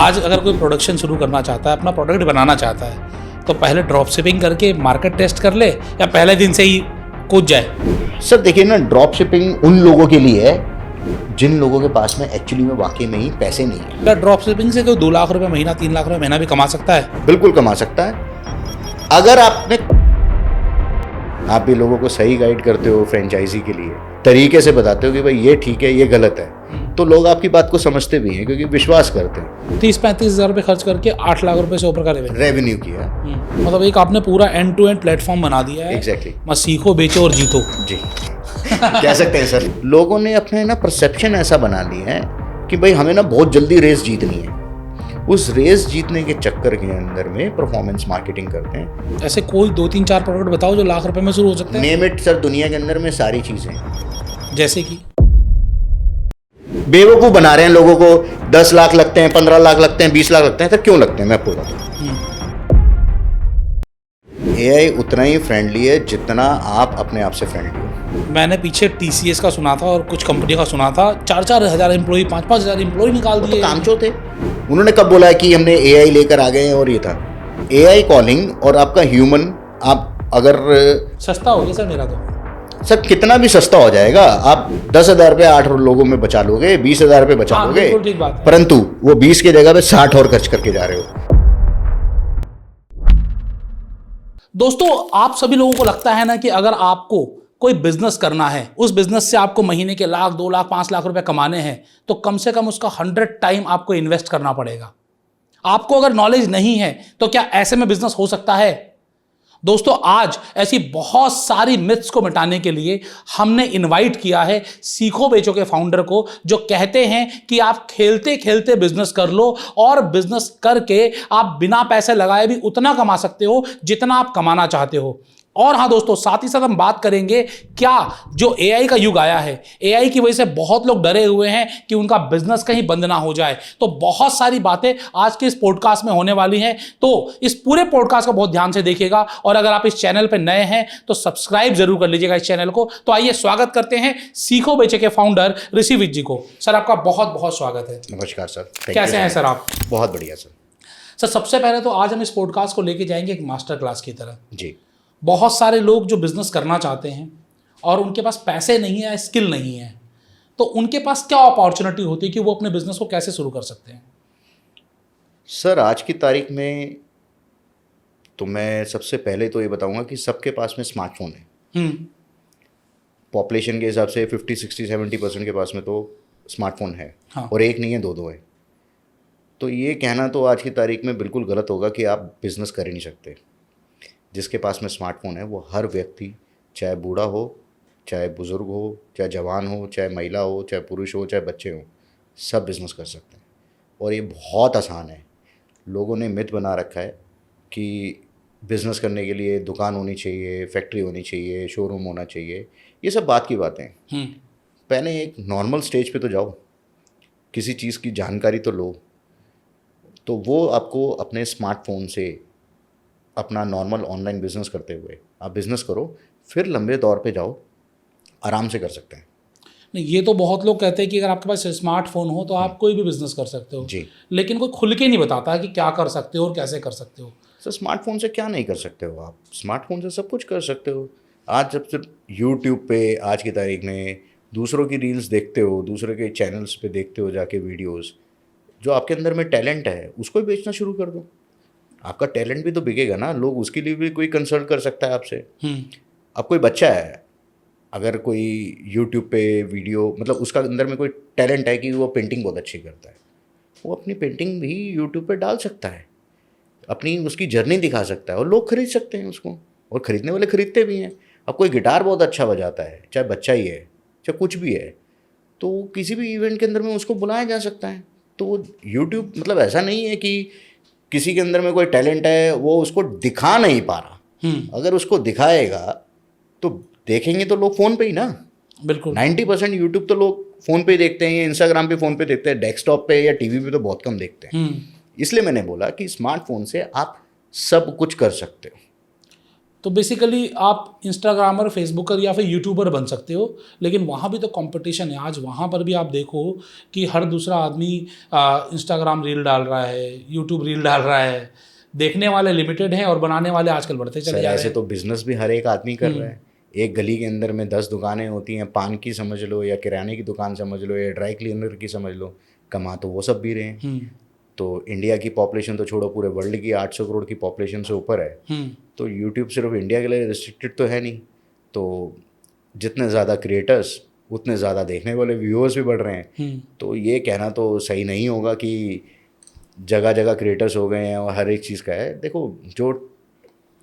आज अगर कोई प्रोडक्शन शुरू करना चाहता है, अपना प्रोडक्ट बनाना चाहता है, तो पहले ड्रॉप शिपिंग करके मार्केट टेस्ट कर ले या पहले दिन से ही कूद जाए? सर देखिए ना, ड्रॉप शिपिंग उन लोगों के लिए है जिन लोगों के पास में एक्चुअली में वाकई में ही पैसे नहीं है। क्या ड्रॉप शिपिंग से कोई 2 लाख रुपए महीना, 3 लाख रुपए महीना भी कमा सकता है? बिल्कुल कमा सकता है अगर आप भी लोगों को सही गाइड करते हो, फ्रेंचाइजी के लिए तरीके से बताते हो कि भाई ये ठीक है, ये गलत है, तो लोग आपकी बात को समझते भी हैं क्योंकि विश्वास करते हैं। 30-35 हज़ार रुपये खर्च करके 8 लाख रुपए से ऊपर का रेवेन्यू किया। मतलब एक आपने पूरा एंड टू एंड प्लेटफॉर्म बना दिया है। एग्जैक्टली। बस सीखो, बेचो और जीतो। जी कह सकते हैं सर। लोगों ने अपने ना परसेप्शन ऐसा बना लिया है कि भाई हमें ना बहुत जल्दी रेस जीतनी है। उस रेस जीतने के चक्कर के अंदर में परफॉर्मेंस मार्केटिंग करते हैं। ऐसे कोई 2-3-4 प्रोडक्ट बताओ जो लाख रुपए में शुरू हो सकते हैं। नेम इट सर, दुनिया के अंदर में सारी चीजें हैं। जैसे कि बेवकूफ बना रहे हैं लोगों को। 10 लाख लगते हैं, 15 लाख लगते हैं, 20 लाख लगते हैं। सर क्यों लगते हैं मैं आपको बताता हूं। AI उतना ही फ्रेंडली है जितना आप अपने आप से फ्रेंडली हो। मैंने पीछे TCS का सुना था और कुछ कंपनी का सुना था, 4-4 हज़ार एम्प्लॉय, 5-5 हज़ार एम्प्लॉय निकाल दिए। तो कामचोर थे। उन्होंने कब बोला है कि हमने AI लेकर आ गए हैं? और ये था AI कॉलिंग और आपका ह्यूमन। आप अगर सस्ता हो गया सर मेरा तो। सर कितना भी सस्ता हो जाएगा, आप 10,000 रुपये 8 लोगों में बचा लोगे, 20,000 रुपये बचा लोगे, बिल्कुल ठीक बात है। परंतु वो 20 की जगह पे 60 और खर्च करके जा रहे हो। दोस्तों, आप सभी लोगों को लगता है ना कि अगर आपको कोई बिजनेस करना है, उस बिजनेस से आपको महीने के 1 लाख, 2 लाख, 5 लाख रुपए कमाने हैं, तो कम से कम उसका 100 टाइम आपको इन्वेस्ट करना पड़ेगा। आपको अगर नॉलेज नहीं है तो क्या ऐसे में बिजनेस हो सकता है? दोस्तों, आज ऐसी बहुत सारी मिथ्स को मिटाने के लिए हमने इनवाइट किया है सीखो बेचो के फाउंडर को, जो कहते हैं कि आप खेलते खेलते बिजनेस कर लो और बिजनेस करके आप बिना पैसे लगाए भी उतना कमा सकते हो जितना आप कमाना चाहते हो। और हाँ दोस्तों, साथ ही साथ हम बात करेंगे क्या जो AI का युग आया है, AI की वजह से बहुत लोग डरे हुए हैं कि उनका बिजनेस कहीं बंद ना हो जाए। तो बहुत सारी बातें आज के इस पॉडकास्ट में होने वाली हैं, तो इस पूरे पॉडकास्ट को बहुत ध्यान से देखिएगा। और अगर आप इस चैनल पर नए हैं तो सब्सक्राइब जरूर कर लीजिएगा इस चैनल को। तो आइए स्वागत करते हैं सीखो बेचे के फाउंडर ऋषि विज जी को। सर, आपका बहुत बहुत स्वागत है। नमस्कार सर। कैसे हैं सर आप? बहुत बढ़िया सर। सर, सबसे पहले तो आज हम इस पॉडकास्ट को लेके जाएंगे एक मास्टर क्लास की तरह। जी। बहुत सारे लोग जो बिजनेस करना चाहते हैं और उनके पास पैसे नहीं है, स्किल नहीं है, तो उनके पास क्या अपॉर्चुनिटी होती है कि वो अपने बिजनेस को कैसे शुरू कर सकते हैं? सर आज की तारीख में तो मैं सबसे पहले तो ये बताऊंगा कि सबके पास में स्मार्टफोन है। पॉपुलेशन के हिसाब से 50, 60, 70% के पास में तो स्मार्टफोन है। हाँ। और एक नहीं है, दो है। तो ये कहना तो आज की तारीख में बिल्कुल गलत होगा कि आप बिजनेस कर ही नहीं सकते। जिसके पास में स्मार्टफोन है वो हर व्यक्ति, चाहे बूढ़ा हो, चाहे बुज़ुर्ग हो, चाहे जवान हो, चाहे महिला हो, चाहे पुरुष हो, चाहे बच्चे हो, सब बिज़नेस कर सकते हैं। और ये बहुत आसान है। लोगों ने मिथ बना रखा है कि बिज़नेस करने के लिए दुकान होनी चाहिए, फैक्ट्री होनी चाहिए, शोरूम होना चाहिए। ये सब बात की बातें हैं। पहले एक नॉर्मल स्टेज पे तो जाओ, किसी चीज़ की जानकारी तो लो, तो वो आपको अपने स्मार्टफोन से अपना नॉर्मल ऑनलाइन बिजनेस करते हुए आप बिज़नेस करो, फिर लंबे दौर पे जाओ, आराम से कर सकते हैं। नहीं, ये तो बहुत लोग कहते हैं कि अगर आपके पास स्मार्टफोन हो तो आप कोई भी बिजनेस कर सकते हो जी। लेकिन कोई खुल के नहीं बताता है कि क्या कर सकते हो और कैसे कर सकते हो। सर स्मार्टफोन से क्या नहीं कर सकते हो आप? स्मार्टफोन से सब कुछ कर सकते हो। आज जब सिर्फ यूट्यूब पे आज की तारीख में दूसरों की रील्स देखते हो, दूसरे के चैनल्स पे देखते हो जाके वीडियोज़, जो आपके अंदर में टैलेंट है उसको ही बेचना शुरू कर दो। आपका टैलेंट भी तो बिकेगा ना, लोग उसके लिए भी कोई कंसल्ट कर सकता है आपसे। अब कोई बच्चा है, अगर कोई यूट्यूब पे वीडियो, मतलब उसका अंदर में कोई टैलेंट है कि वो पेंटिंग बहुत अच्छी करता है, वो अपनी पेंटिंग भी यूट्यूब पे डाल सकता है, अपनी उसकी जर्नी दिखा सकता है और लोग खरीद सकते हैं उसको, और ख़रीदने वाले ख़रीदते भी हैं। अब कोई गिटार बहुत अच्छा बजाता है, चाहे बच्चा ही है चाहे कुछ भी है, तो किसी भी इवेंट के अंदर में उसको बुलाया जा सकता है। तो यूट्यूब मतलब ऐसा नहीं है कि किसी के अंदर में कोई टैलेंट है वो उसको दिखा नहीं पा रहा, अगर उसको दिखाएगा तो देखेंगे तो लोग फ़ोन पे ही ना। बिल्कुल 90% यूट्यूब तो लोग फ़ोन पे ही देखते हैं, इंस्टाग्राम पे फ़ोन पे देखते हैं, डेस्कटॉप पे या टीवी पे तो बहुत कम देखते हैं। इसलिए मैंने बोला कि स्मार्टफोन से आप सब कुछ कर सकते हो। तो बेसिकली आप इंस्टाग्रामर, फेसबुकर या फिर यूट्यूबर बन सकते हो, लेकिन वहाँ भी तो कंपटीशन है। आज वहाँ पर भी आप देखो कि हर दूसरा आदमी इंस्टाग्राम रील डाल रहा है, यूट्यूब रील डाल रहा है। देखने वाले लिमिटेड हैं और बनाने वाले आजकल बढ़ते चले सर जा रहे ऐसे हैं। तो बिजनेस भी हर एक आदमी कर रहा है। एक गली के अंदर में 10 दुकानें होती हैं, पान की समझ लो या किराने की दुकान समझ लो या ड्राई क्लीनर की समझ लो, कमा तो वो सब भी रहे हैं। तो इंडिया की पॉपुलेशन तो छोड़ो, पूरे वर्ल्ड की 800 करोड़ की पॉपुलेशन से ऊपर है। तो यूट्यूब सिर्फ इंडिया के लिए रिस्ट्रिक्टेड तो है नहीं। तो जितने ज़्यादा क्रिएटर्स उतने ज़्यादा देखने वाले व्यूअर्स भी बढ़ रहे हैं। तो ये कहना तो सही नहीं होगा कि जगह जगह क्रिएटर्स हो गए हैं और हर एक चीज़ का है। देखो, जो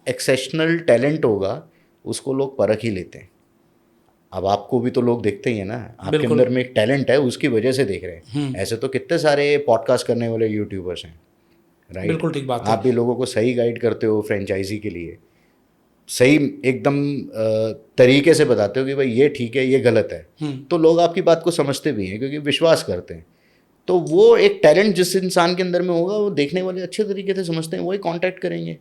एक्सेप्शनल टैलेंट होगा उसको लोग परख ही लेते हैं। अब आपको भी तो लोग देखते ही हैं ना, आपके अंदर में एक टैलेंट है, उसकी वजह से देख रहे हैं। ऐसे तो कितने सारे पॉडकास्ट करने वाले यूट्यूबर्स हैं, राइट? बिल्कुल ठीक बात है। आप भी लोगों को सही गाइड करते हो फ्रेंचाइजी के लिए, सही एकदम तरीके से बताते हो कि भाई ये ठीक है, ये गलत है। तो लोग आपकी बात को समझते भी हैं क्योंकि विश्वास करते हैं। तो वो एक टैलेंट जिस इंसान के अंदर में होगा, वो देखने वाले अच्छे तरीके से समझते हैं, वही कांटेक्ट करेंगे।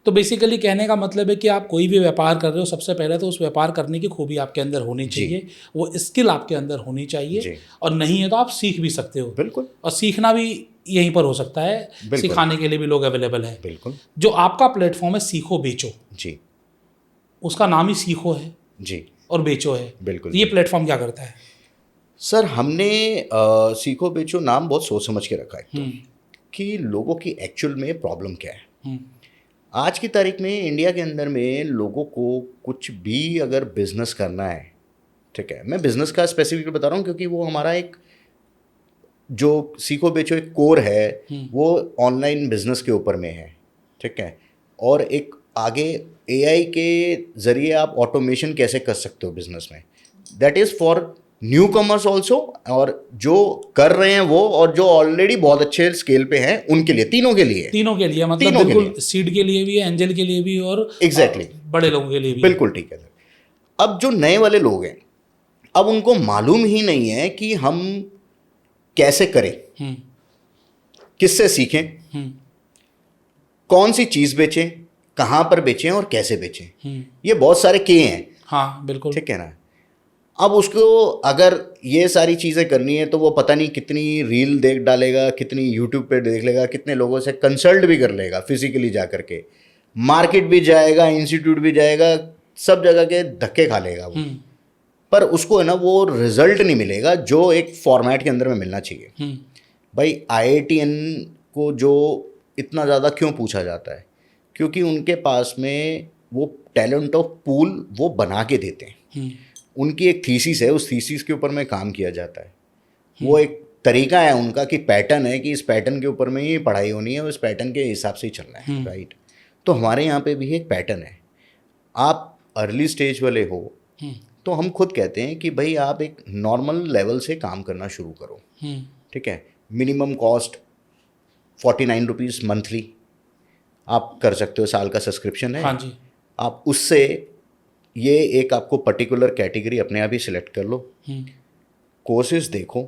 तो बेसिकली कहने का मतलब है कि आप कोई भी व्यापार कर रहे हो, सबसे पहले तो उस व्यापार करने की खूबी आपके अंदर होनी चाहिए, वो स्किल आपके अंदर होनी चाहिए, और नहीं है तो आप सीख भी सकते हो। बिल्कुल। और सीखना भी यहीं पर हो सकता है, सिखाने के लिए भी लोग अवेलेबल है। बिल्कुल। जो आपका प्लेटफॉर्म है सीखो बेचो, जी, उसका नाम ही सीखो है जी, और बेचो है। बिल्कुल। ये प्लेटफॉर्म क्या करता है? सर हमने सीखो बेचो नाम बहुत सोच समझ के रखा है तो, कि लोगों की एक्चुअल में प्रॉब्लम क्या है। आज की तारीख में इंडिया के अंदर में लोगों को कुछ भी अगर बिजनेस करना है, ठीक है, मैं बिजनेस का स्पेसिफिक बता रहा हूँ क्योंकि वो हमारा एक जो सीखो बेचो एक कोर है, वो ऑनलाइन बिजनेस के ऊपर में है, ठीक है। और एक आगे एआई के ज़रिए आप ऑटोमेशन कैसे कर सकते हो बिजनेस में, that is for new commerce also, और जो कर रहे हैं वो, और जो ऑलरेडी बहुत अच्छे स्केल पे हैं उनके लिए, तीनों के लिए मतलब बिल्कुल सीड के लिए भी, एंजल के लिए भी, और एग्जैक्टली बड़े लोगों के लिए भी। बिल्कुल ठीक है सर। अब जो नए वाले लोग हैं, अब उनको मालूम ही नहीं है कि हम कैसे करें, किससे सीखें, कौन सी चीज़ बेचें, कहाँ पर बेचें और कैसे बेचें। ये बहुत सारे के हैं। हाँ बिल्कुल, ठीक है ना। अब उसको अगर ये सारी चीज़ें करनी है तो वो पता नहीं कितनी रील देख डालेगा, कितनी यूट्यूब पे देख लेगा, कितने लोगों से कंसल्ट भी कर लेगा फिजिकली जा करके, मार्केट भी जाएगा, इंस्टीट्यूट भी जाएगा, सब जगह के धक्के खा लेगा वो, पर उसको है ना वो रिजल्ट नहीं मिलेगा जो एक फॉर्मेट के अंदर में मिलना चाहिए। भाई IITN को जो इतना ज़्यादा क्यों पूछा जाता है, क्योंकि उनके पास में वो टैलेंट ऑफ पूल वो बना के देते हैं। उनकी एक थीसिस है, उस थीसिस के ऊपर में काम किया जाता है। वो एक तरीका है उनका कि पैटर्न है कि इस पैटर्न के ऊपर में ही पढ़ाई होनी है, उस पैटर्न के हिसाब से ही चलना है, राइट। तो हमारे यहाँ पे भी एक पैटर्न है। आप अर्ली स्टेज वाले हो तो हम खुद कहते हैं कि भाई आप एक नॉर्मल लेवल से काम करना शुरू करो, ठीक है। मिनिमम कॉस्ट 49 रुपीज़ मंथली आप कर सकते हो, साल का सब्सक्रिप्शन है। हाँ जी। आप उससे ये एक आपको पर्टिकुलर कैटेगरी अपने आप ही सिलेक्ट कर लो, कोर्सेज देखो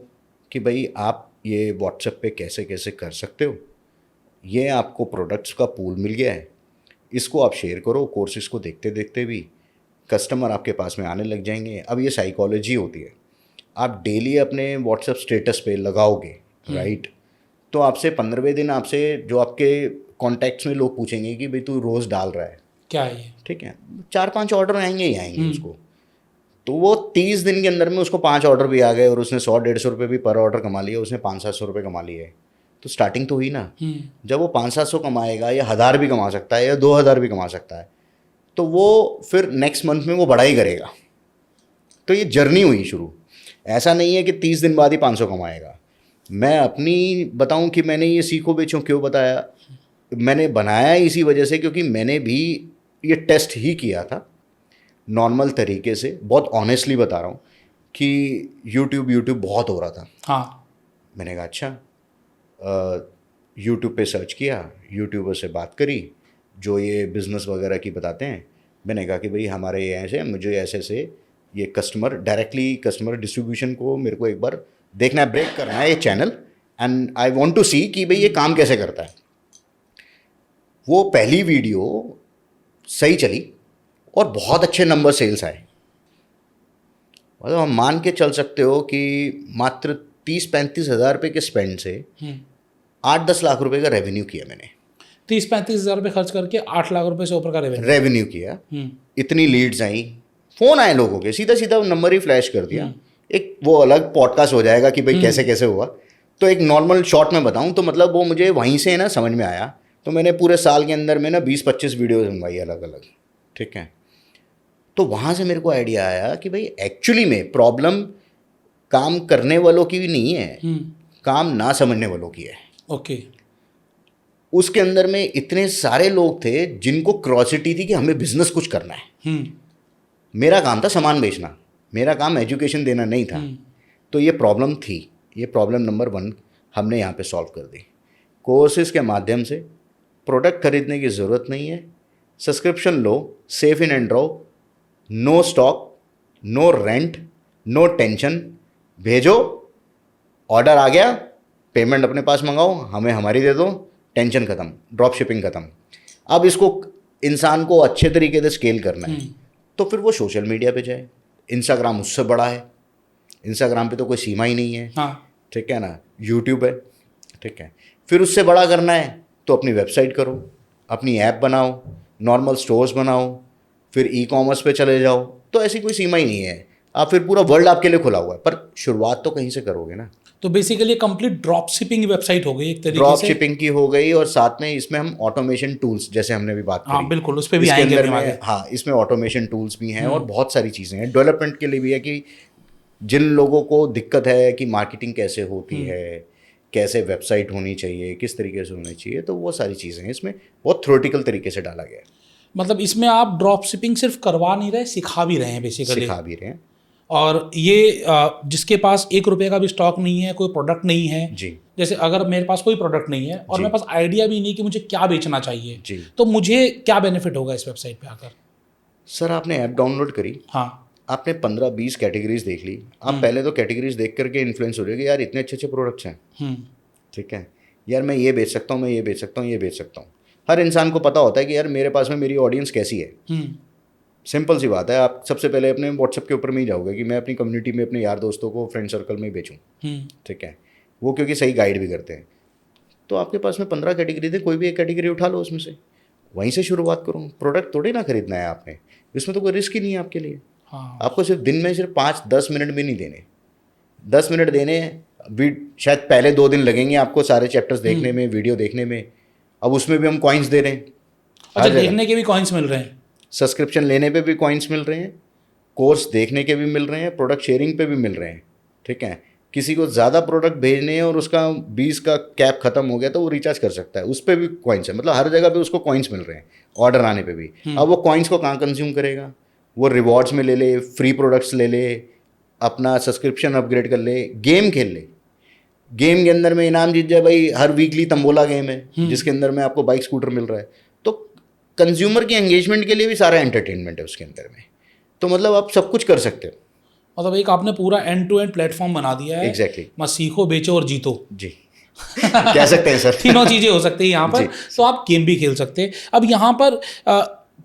कि भाई आप ये व्हाट्सएप पे कैसे कैसे कर सकते हो। ये आपको प्रोडक्ट्स का पूल मिल गया है, इसको आप शेयर करो। कोर्सेज को देखते देखते भी कस्टमर आपके पास में आने लग जाएंगे। अब ये साइकोलॉजी होती है, आप डेली अपने व्हाट्सएप स्टेटस पे लगाओगे, राइट, तो आपसे 15वें दिन आपसे जो आपके कॉन्टैक्ट्स में लोग पूछेंगे कि भाई तू रोज़ डाल रहा है क्या है ये, ठीक है, 4-5 ऑर्डर आएंगे ही आएंगे उसको। तो वो 30 दिन के अंदर में उसको 5 ऑर्डर भी आ गए और उसने 100-150 रुपये भी पर ऑर्डर कमा लिया, उसने 500-700 रुपये कमा लिए। तो स्टार्टिंग तो हुई ना। जब वो 500-700 कमाएगा या 1000 भी कमा सकता है या 2000 भी कमा सकता है, तो वो फिर नेक्स्ट मंथ में वो बड़ा ही करेगा। तो ये जर्नी हुई शुरू। ऐसा नहीं है कि 30 दिन बाद ही 500 कमाएगा। मैं अपनी बताऊं कि मैंने ये सीखो बेचो क्यों बताया, मैंने बनाया इसी वजह से क्योंकि मैंने भी ये टेस्ट ही किया था नॉर्मल तरीके से। बहुत ऑनेस्टली बता रहा हूँ कि यूट्यूब बहुत हो रहा था। हाँ, मैंने कहा अच्छा, यूट्यूब पे सर्च किया, यूट्यूबर से बात करी जो ये बिज़नेस वगैरह की बताते हैं। मैंने कहा कि भाई हमारे ये ऐसे, मुझे ऐसे से ये कस्टमर डायरेक्टली कस्टमर डिस्ट्रीब्यूशन को मेरे को एक बार देखना है, ब्रेक करना है ये channel, and I want to see कि भाई ये काम कैसे करता है। वो पहली वीडियो सही चली और बहुत अच्छे नंबर सेल्स आए। मतलब हम मान के चल सकते हो कि मात्र 30-35 हज़ार रुपये के स्पेंड से 8-10 लाख रुपए का रेवेन्यू किया मैंने। 30-35 हज़ार रुपये खर्च करके 8 लाख रुपए से ऊपर का रेवेन्यू किया। इतनी लीड्स आई, फ़ोन आए लोगों के, सीधा सीधा नंबर ही फ्लैश कर दिया। एक वो अलग पॉडकास्ट हो जाएगा कि भाई कैसे कैसे हुआ। तो एक नॉर्मल शॉर्ट में बताऊं तो मतलब वो मुझे वहीं से ना समझ में आया। तो मैंने पूरे साल के अंदर में ना 20-25 वीडियोज़ बनवाई अलग अलग, ठीक है। तो वहाँ से मेरे को आइडिया आया कि भाई एक्चुअली में प्रॉब्लम काम करने वालों की भी नहीं है, काम ना समझने वालों की है। ओके। उसके अंदर में इतने सारे लोग थे जिनको क्यूरियोसिटी थी कि हमें बिजनेस कुछ करना है। मेरा काम था सामान बेचना, मेरा काम एजुकेशन देना नहीं था। तो ये प्रॉब्लम थी, ये प्रॉब्लम नंबर 1 हमने यहाँ पे सॉल्व कर दी। कोर्सेज के माध्यम से प्रोडक्ट खरीदने की ज़रूरत नहीं है, सब्सक्रिप्शन लो, सेफ इन एंड रहो, no stock, no rent, no tension, भेजो, ऑर्डर आ गया, पेमेंट अपने पास मंगाओ, हमें हमारी दे दो, टेंशन ख़त्म, ड्रॉप शिपिंग ख़त्म। अब इसको इंसान को अच्छे तरीके से स्केल करना है तो फिर वो सोशल मीडिया पे जाए। इंस्टाग्राम उससे बड़ा है, इंस्टाग्राम पे तो कोई सीमा ही नहीं है, ठीक है ना। यूट्यूब है, ठीक है। फिर उससे बड़ा करना है तो अपनी वेबसाइट करो, अपनी ऐप बनाओ, नॉर्मल स्टोर्स बनाओ, फिर ई कॉमर्स पे चले जाओ। तो ऐसी कोई सीमा ही नहीं है, आप फिर पूरा वर्ल्ड आपके लिए खुला हुआ है। पर शुरुआत तो कहीं से करोगे ना। तो basically complete drop shipping website हो गई एक तरीके ड्रॉप से। शिपिंग की हो गई और साथ में इसमें हम ऑटोमेशन टूल्स, जैसे हमने भी बात करी, हाँ बिल्कुल, उस पर भी इसके आएंगे अंदर अभी में, आगे। हाँ इसमें ऑटोमेशन टूल्स भी हैं और बहुत सारी चीज़ें हैं। डेवलपमेंट के लिए भी है कि जिन लोगों को दिक्कत है कि मार्केटिंग कैसे होती है, कैसे वेबसाइट होनी चाहिए, किस तरीके से होनी चाहिए, तो वो सारी चीज़ें हैं इसमें बहुत थ्योरेटिकल तरीके से डाला गया है। मतलब इसमें आप ड्रॉप शिपिंग सिर्फ करवा नहीं रहे, सिखा भी रहे हैं बेसिकली। सिखा भी रहे हैं और ये जिसके पास 1 रुपये का भी स्टॉक नहीं है, कोई प्रोडक्ट नहीं है जी। जैसे अगर मेरे पास कोई प्रोडक्ट नहीं है और जी। मेरे पास आइडिया भी नहीं कि मुझे क्या बेचना चाहिए जी। तो मुझे क्या बेनिफिट होगा इस वेबसाइट पे आकर? सर आपने ऐप डाउनलोड करी, हाँ, आपने 15-20 कैटेगरीज देख ली, आप पहले तो कैटेगरीज देख करके इन्फ्लुएंस हो जाएगी, यार इतने अच्छे अच्छे प्रोडक्ट्स हैं, ठीक है, यार मैं ये बेच सकता हूँ, मैं ये बेच सकता हूँ, ये बेच सकता हूँ। हर इंसान को पता होता है कि यार मेरे पास में मेरी ऑडियंस कैसी है। सिंपल सी बात है, आप सबसे पहले अपने व्हाट्सएप के ऊपर में ही जाओगे कि मैं अपनी कम्युनिटी में अपने यार दोस्तों को फ्रेंड सर्कल में ही बेचूँ, ठीक है। वो क्योंकि सही गाइड भी करते हैं। तो आपके पास में 15 कैटेगरी थे, कोई भी एक कैटेगरी उठा लो उसमें से, वहीं से शुरुआत करो। प्रोडक्ट थोड़ी ना खरीदना है आपने, इसमें तो कोई रिस्क ही नहीं है आपके लिए। हाँ। आपको सिर्फ दिन में सिर्फ 5-10 मिनट भी नहीं देने, 10 मिनट देने भी शायद पहले 2 दिन लगेंगे आपको सारे चैप्टर्स देखने में, वीडियो देखने में। अब उसमें भी हम कॉइन्स दे रहे हैं। अच्छा, देखने के भी कॉइन्स मिल रहे हैं, सब्सक्रिप्शन लेने पे भी कॉइन्स मिल रहे हैं, कोर्स देखने के भी मिल रहे हैं, प्रोडक्ट शेयरिंग पे भी मिल रहे हैं, ठीक है। किसी को ज़्यादा प्रोडक्ट भेजने हैं और उसका 20 का कैप खत्म हो गया तो वो रिचार्ज कर सकता है, उस पर भी कॉइन्स है। मतलब हर जगह पे उसको कॉइन्स मिल रहे हैं ऑर्डर आने पे भी। अब वो कॉइन्स को कहाँ कंज्यूम करेगा? वो रिवॉर्ड्स में ले ले, फ्री प्रोडक्ट्स ले ले, अपना सब्सक्रिप्शन अपग्रेड कर ले, गेम खेल ले। गेम के अंदर में इनाम जीत जाए भाई, हर वीकली तंबोला गेम है जिसके अंदर में आपको बाइक स्कूटर मिल रहा है। तो कंज्यूमर की एंगेजमेंट के लिए भी सारा एंटरटेनमेंट है उसके अंदर में। तो मतलब आप सब कुछ कर सकते हो। मतलब एक आपने पूरा एंड टू एंड प्लेटफॉर्म बना दिया है। एग्जैक्टली। मत सीखो, बेचो और जीतो। जी कह सकते हैं सर। तीनों चीज़ें हो सकती है यहाँ पर। तो आप गेम भी खेल सकते हैं। अब यहाँ पर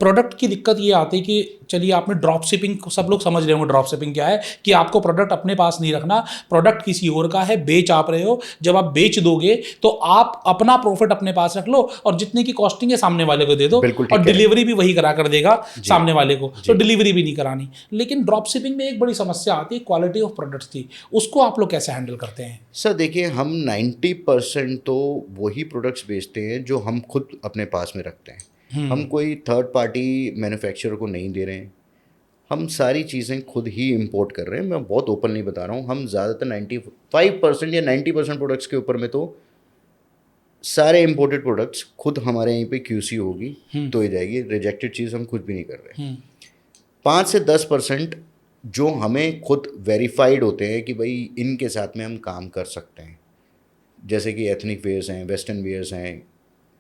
प्रोडक्ट की दिक्कत ये आती है कि चलिए आपने ड्रॉप शिपिंग, सब लोग समझ रहे होंगे ड्रॉप शिपिंग क्या है, कि आपको प्रोडक्ट अपने पास नहीं रखना, प्रोडक्ट किसी और का है, बेच आप रहे हो। जब आप बेच दोगे तो आप अपना प्रॉफिट अपने पास रख लो और जितने की कॉस्टिंग है सामने वाले को दे दो, और डिलीवरी भी वही करा कर देगा सामने वाले को, तो डिलीवरी भी नहीं करानी। लेकिन ड्रॉप शिपिंग में एक बड़ी समस्या आती है, क्वालिटी ऑफ प्रोडक्ट्स की। उसको आप लोग कैसे हैंडल करते हैं? सर देखिए, हम 90% तो वही प्रोडक्ट्स बेचते हैं जो हम खुद अपने पास में रखते हैं। हम कोई थर्ड पार्टी मैन्युफैक्चरर को नहीं दे रहे हैं, हम सारी चीज़ें खुद ही इंपोर्ट कर रहे हैं। मैं बहुत ओपनली बता रहा हूँ, हम ज़्यादातर 95% या 90% प्रोडक्ट्स के ऊपर में तो सारे इंपोर्टेड प्रोडक्ट्स खुद हमारे यहीं पे QC होगी तो ही जाएगी। रिजेक्टेड चीज़ हम खुद भी नहीं कर रहे। 5 से 10% जो हमें खुद वेरीफाइड होते हैं कि भाई इनके साथ में हम काम कर सकते हैं, जैसे कि एथनिक वेयर्स हैं, वेस्टर्न वेयर्स हैं,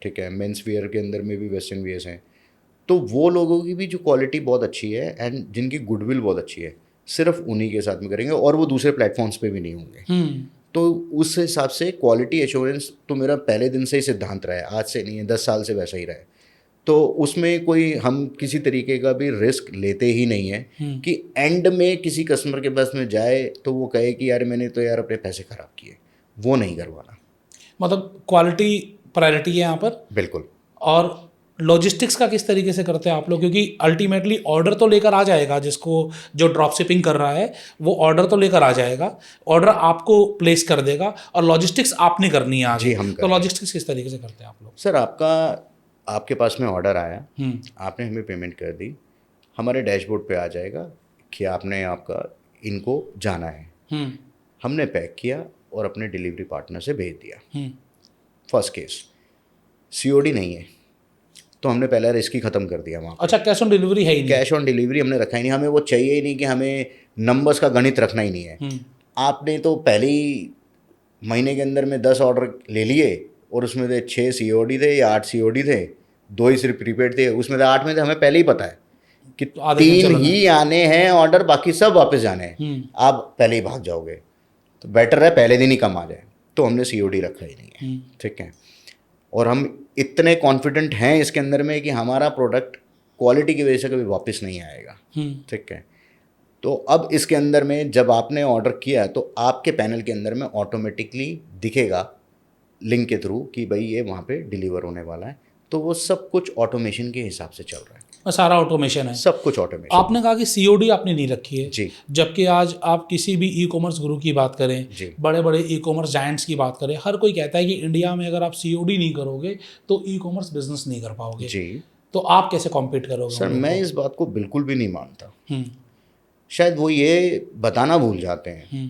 ठीक है, मेंस वेयर के अंदर में भी वेस्टर्न वेयर्स हैं। तो वो लोगों की भी जो क्वालिटी बहुत अच्छी है एंड जिनकी गुडविल बहुत अच्छी है, सिर्फ उन्हीं के साथ में करेंगे और वो दूसरे प्लेटफॉर्म्स पे भी नहीं होंगे। तो उस हिसाब से क्वालिटी एश्योरेंस तो मेरा पहले दिन से ही सिद्धांत रहा है, आज से नहीं है, 10 साल से वैसा ही रहा है। तो उसमें कोई हम किसी तरीके का भी रिस्क लेते ही नहीं है कि एंड में किसी कस्टमर के पास में जाए तो वो कहे कि यार मैंने तो यार अपने पैसे ख़राब किए, वो नहीं करवाना। मतलब क्वालिटी प्रायोरिटी है यहाँ पर। बिल्कुल। और लॉजिस्टिक्स का किस तरीके से करते हैं आप लोग, क्योंकि अल्टीमेटली ऑर्डर तो लेकर आ जाएगा, जिसको जो ड्रॉप शिपिंग कर रहा है वो ऑर्डर तो लेकर आ जाएगा, ऑर्डर आपको प्लेस कर देगा और लॉजिस्टिक्स आपने करनी है आगे। जी, हम तो लॉजिस्टिक्स किस तरीके से करते हैं आप लोग? सर आपके पास में ऑर्डर आया, आपने हमें पेमेंट कर दी, हमारे डैशबोर्ड पे आ जाएगा कि आपने आपका इनको जाना है, हमने पैक किया और अपने डिलीवरी पार्टनर से भेज दिया। फर्स्ट केस COD नहीं है तो हमने पहले रिस्क ही ख़त्म कर दिया वहाँ। अच्छा, कैश ऑन डिलीवरी है ही नहीं? कैश ऑन डिलीवरी हमने रखा ही नहीं, हमें वो चाहिए ही नहीं कि हमें नंबर्स का गणित रखना ही नहीं है। आपने तो पहले ही महीने के अंदर में 10 ऑर्डर ले लिए और उसमें से 6 COD थे या 8 COD थे, 2 ही सिर्फ प्रीपेड थे, उसमें से 8 में से हमें पहले ही पता है कि 3 ही आने हैं ऑर्डर, बाकी सब वापस जाने हैं, आप पहले ही भाग जाओगे, तो बेटर है पहले दिन ही कम आ जाए। तो हमने COD रखा ही नहीं है, ठीक है। और हम इतने कॉन्फिडेंट हैं इसके अंदर में कि हमारा प्रोडक्ट क्वालिटी की वजह से कभी वापस नहीं आएगा, ठीक है। तो अब इसके अंदर में जब आपने ऑर्डर किया तो आपके पैनल के अंदर में ऑटोमेटिकली दिखेगा लिंक के थ्रू कि भाई ये वहाँ पे डिलीवर होने वाला है, तो वो सब कुछ ऑटोमेशन के हिसाब से चल रहा है। सारा ऑटोमेशन है, सब कुछ ऑटोमेशन। आपने कहा कि COD आपने नहीं रखी है जी, जबकि आज आप किसी भी ई-कॉमर्स गुरु की बात करें, बड़े बड़े ई-कॉमर्स जायंट्स की बात करें, हर कोई कहता है कि इंडिया में अगर आप COD नहीं करोगे तो ई-कॉमर्स बिजनेस नहीं कर पाओगे। जी। तो आप कैसे कॉम्पीट करोगे? सर मैं इस बात को बिल्कुल भी नहीं मानता, शायद वो ये बताना भूल जाते हैं।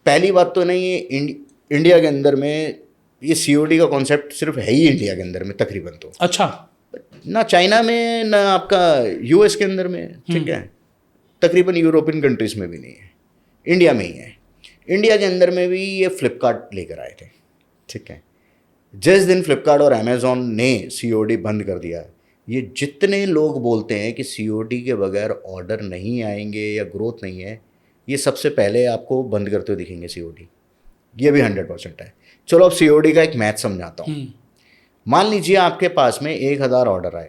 पहली बात तो नहीं है इंडिया के अंदर में ये COD का कॉन्सेप्ट सिर्फ है ही इंडिया के अंदर में तकरीबन, तो अच्छा, ना चाइना में ना आपका US के अंदर में, ठीक है, तकरीबन यूरोपियन कंट्रीज़ में भी नहीं है, इंडिया में ही है। इंडिया के अंदर में भी ये फ्लिपकार्ट लेकर आए थे, ठीक है। जिस दिन फ्लिपकार्ट और अमेज़ॉन ने COD बंद कर दिया, ये जितने लोग बोलते हैं कि COD के बगैर ऑर्डर नहीं आएंगे या ग्रोथ नहीं है, ये सबसे पहले आपको बंद करते हुए दिखेंगे COD, ये भी 100% है। चलो अब COD का एक मैथ समझाता हूँ। मान लीजिए आपके पास में 1000 ऑर्डर आए,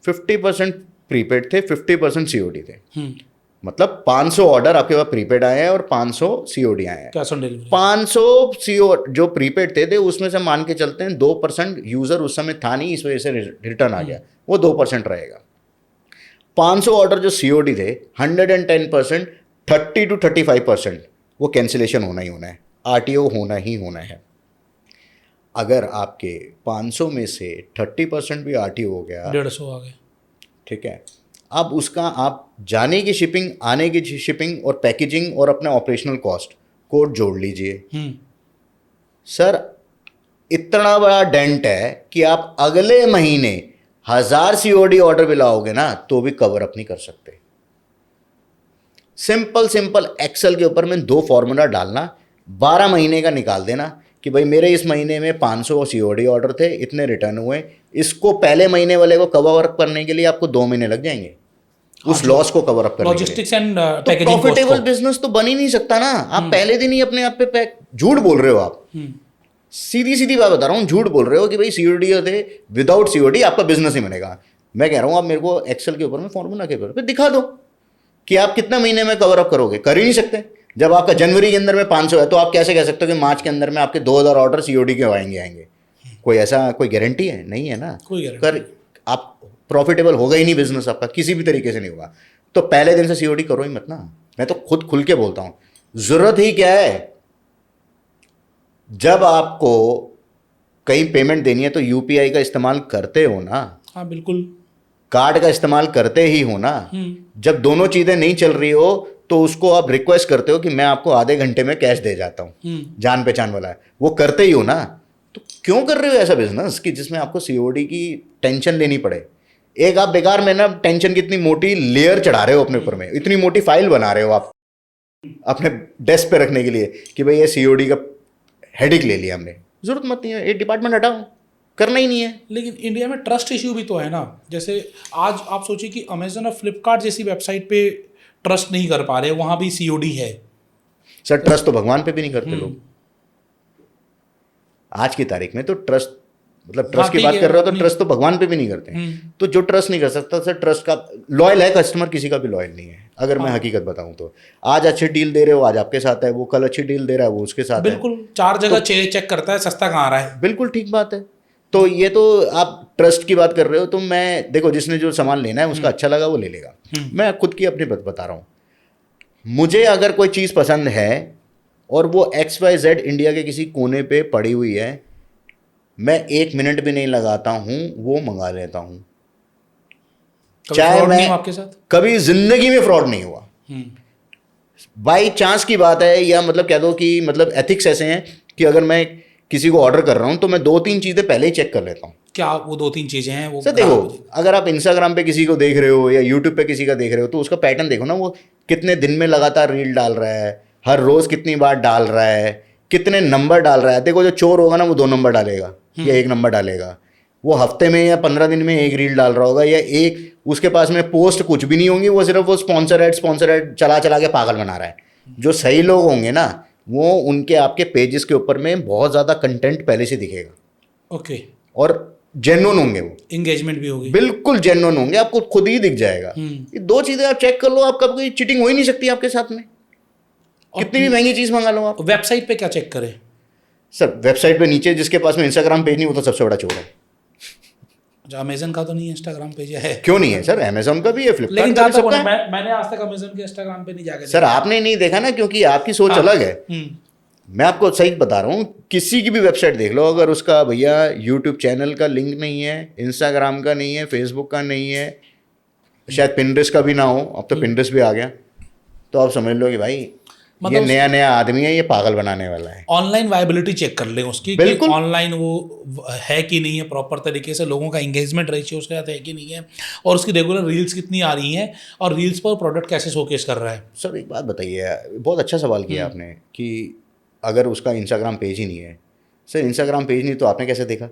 50% प्रीपेड थे, 50% COD थे, मतलब 500 ऑर्डर आपके पास प्रीपेड आए हैं और 500 COD आए हैं। कैश ऑन डिलीवरी 500 CO जो प्रीपेड थे उसमें से मान के चलते हैं 2% यूज़र उस समय था नहीं, इस वजह से रिटर्न आ गया, वो 2% रहेगा। 500 ऑर्डर जो COD थे 110%, 30 to 35% वो कैंसिलेशन होना ही होना है, RTO होना ही होना है। अगर आपके 500 में से 30% भी RTO हो गया, 150 आ गए, ठीक है, अब उसका आप जाने की शिपिंग, आने की शिपिंग और पैकेजिंग और अपना ऑपरेशनल कॉस्ट को जोड़ लीजिए। सर इतना बड़ा डेंट है कि आप अगले महीने 1000 COD ऑर्डर भी लाओगे ना तो भी कवर अप नहीं कर सकते। सिंपल एक्सेल के ऊपर में 2 फॉर्मूला डालना, 12 महीने का निकाल देना कि भाई मेरे इस महीने में 500 COD ऑर्डर थे, इतने रिटर्न हुए, इसको पहले महीने वाले को कवर अप करने के लिए आपको 2 महीने लग जाएंगे उस लॉस को कवर अप करने के लिए। लॉजिस्टिक्स एंड तो पैकेजिंग प्रॉफिटेबल बिजनेस तो बन ही नहीं सकता ना। आप पहले दिन ही अपने आप पे झूठ बोल रहे हो। आप सीधी बात बता रहा हूँ, झूठ बोल रहे हो कि भाई COD थे, विदाउट COD आपका बिजनेस ही बनेगा। मैं कह रहा हूँ आप मेरे को एक्सेल के ऊपर में फॉर्मूला के ऊपर पे दिखा दो कि आप कितना महीने में कवर अप करोगे। कर ही नहीं सकते। जब आपका जनवरी के अंदर में 500 है तो आप कैसे कह सकते हो कि मार्च के अंदर में आपके 2000 ऑर्डर COD के आएंगे? कोई ऐसा कोई गारंटी है? नहीं है ना। कोई कर आप प्रॉफिटेबल होगा ही नहीं बिजनेस आपका, किसी भी तरीके से नहीं होगा। तो पहले दिन से COD करो ही मत ना। मैं तो खुद खुल के बोलता हूँ, जरूरत ही क्या है। जब आपको कहीं पेमेंट देनी है तो UPI का इस्तेमाल करते हो ना। हाँ बिल्कुल। कार्ड का इस्तेमाल करते ही हो ना। जब दोनों चीज़ें नहीं चल रही हो तो उसको आप रिक्वेस्ट करते हो कि मैं आपको आधे घंटे में कैश दे जाता हूँ, जान पहचान वाला है, वो करते ही हो ना। तो क्यों कर रहे हो ऐसा बिजनेस कि जिसमें आपको COD की टेंशन लेनी पड़े। एक आप बेकार में ना टेंशन की इतनी मोटी लेयर चढ़ा रहे हो अपने ऊपर में, इतनी मोटी फाइल बना रहे हो आप अपने डेस्क पे रखने के लिए कि भाई ये COD का हेडेक ले लिया हमने। जरूरत मत नहीं है, एक डिपार्टमेंट हटाओ, करना ही नहीं है। लेकिन इंडिया में ट्रस्ट इश्यू भी तो है ना। जैसे आज आप सोचिए कि अमेजन और फ्लिपकार्ट जैसी वेबसाइट पे ट्रस्ट नहीं कर पा रहे, वहाँ भी COD है। सर ट्रस्ट तो भगवान पे भी नहीं करते लोग। आज की तारीख में तो ट्रस्ट मतलब ट्रस्ट की ठीक बात है, कर रहे हो तो अपनी- ट्रस्ट तो भगवान पे भी नहीं करते हैं। तो जो ट्रस्ट नहीं कर सकता सर, ट्रस्ट का लॉयल है कस्टमर, किसी का भी लॉयल नहीं है। अगर मैं हकीकत बताऊं तो आज अच्छी डील दे रहे हो, आज आपके साथ है, वो कल अच्छी डील दे रहा है, वो उसके साथ है। बिल्कुल 4 जगह चेक करता है, सस्ता कहाँ आ रहा है। बिल्कुल ठीक बात है। तो ये तो आप ट्रस्ट की बात कर रहे हो, तो मैं देखो जिसने जो सामान लेना है उसका अच्छा लगा वो ले लेगा। मैं खुद की अपनी बता रहा हूँ, मुझे अगर कोई चीज़ पसंद है और वो XYZ इंडिया के किसी कोने पे पड़ी हुई है, मैं 1 मिनट भी नहीं लगाता हूँ, वो मंगा लेता हूँ। कभी चाहे fraud नहीं मैं हुआ आपके साथ? कभी जिंदगी में फ्रॉड नहीं हुआ। बाई चांस की बात है, या मतलब कह दो कि मतलब एथिक्स ऐसे हैं कि अगर मैं किसी को ऑर्डर कर रहा हूँ तो मैं 2-3 चीज़ें पहले ही चेक कर लेता हूँ। क्या वो 2-3 चीजें हैं वो सर देखो, अगर आप इंस्टाग्राम पे किसी को देख रहे हो या यूट्यूब पे किसी का देख रहे हो तो उसका पैटर्न देखो ना, वो कितने दिन में लगातार रील डाल रहा है, हर रोज कितनी बार डाल रहा है, कितने नंबर डाल रहा है। देखो जो चोर होगा ना वो 2 नंबर डालेगा या 1 नंबर डालेगा। वो हफ्ते में या 15 दिन में 1 रील डाल रहा होगा, या एक उसके पास में पोस्ट कुछ भी नहीं होंगी, वो सिर्फ वो स्पॉन्सर ऐड चला चला के पागल बना रहा है। जो सही लोग होंगे ना, वो उनके आपके पेजेस के ऊपर में बहुत ज़्यादा कंटेंट पहले से दिखेगा ओके, और जेन्युइन होंगे, वो एंगेजमेंट भी होगी। बिल्कुल जेन्युइन होंगे, आपको खुद ही दिख जाएगा। ये 2 चीजें आप चेक कर लो, आपका कोई चीटिंग हो ही नहीं सकती आपके साथ में, कितनी भी महंगी चीज मंगा लो आप। वेबसाइट पे क्या चेक करें? सर वेबसाइट पे नीचे जिसके पास में इंस्टाग्राम पेज नहीं, वो तो सबसे बड़ा चोर है। अच्छा, अमेजन का तो नहीं है इंस्टाग्राम पेज है? क्यों नहीं है सर? अमेजोन का भी है, लेकिन फ्लिपकार्ट का भी, जहाँ तक सबका है। मैंने आज तक अमेजन के इंस्टाग्राम पे नहीं जाके सर आपने नहीं देखा ना, क्योंकि आपकी सोच अलग है। मैं आपको सही बता रहा हूँ, किसी की भी वेबसाइट देख लो, अगर उसका भैया यूट्यूब चैनल का लिंक नहीं है, इंस्टाग्राम का नहीं है, फेसबुक का नहीं है, शायद पिंटरेस्ट का भी ना हो, अब तो पिंटरेस्ट भी आ गया, तो आप समझ लो कि भाई ये मतलब नया नया आदमी है, ये पागल बनाने वाला है। ऑनलाइन वायबिलिटी चेक कर लें उसकी, कि बिल्कुल। ऑनलाइन वो है कि नहीं है, प्रॉपर तरीके से लोगों का एंगेजमेंट रेशियो उसके साथ है कि नहीं है, और उसकी रेगुलर रील्स कितनी आ रही हैं, और रील्स पर प्रोडक्ट कैसे शोकेस कर रहा है। सर एक बात बताइए, बहुत अच्छा सवाल किया आपने कि अगर उसका इंस्टाग्राम पेज ही नहीं है। सर इंस्टाग्राम पेज नहीं तो आपने कैसे देखा?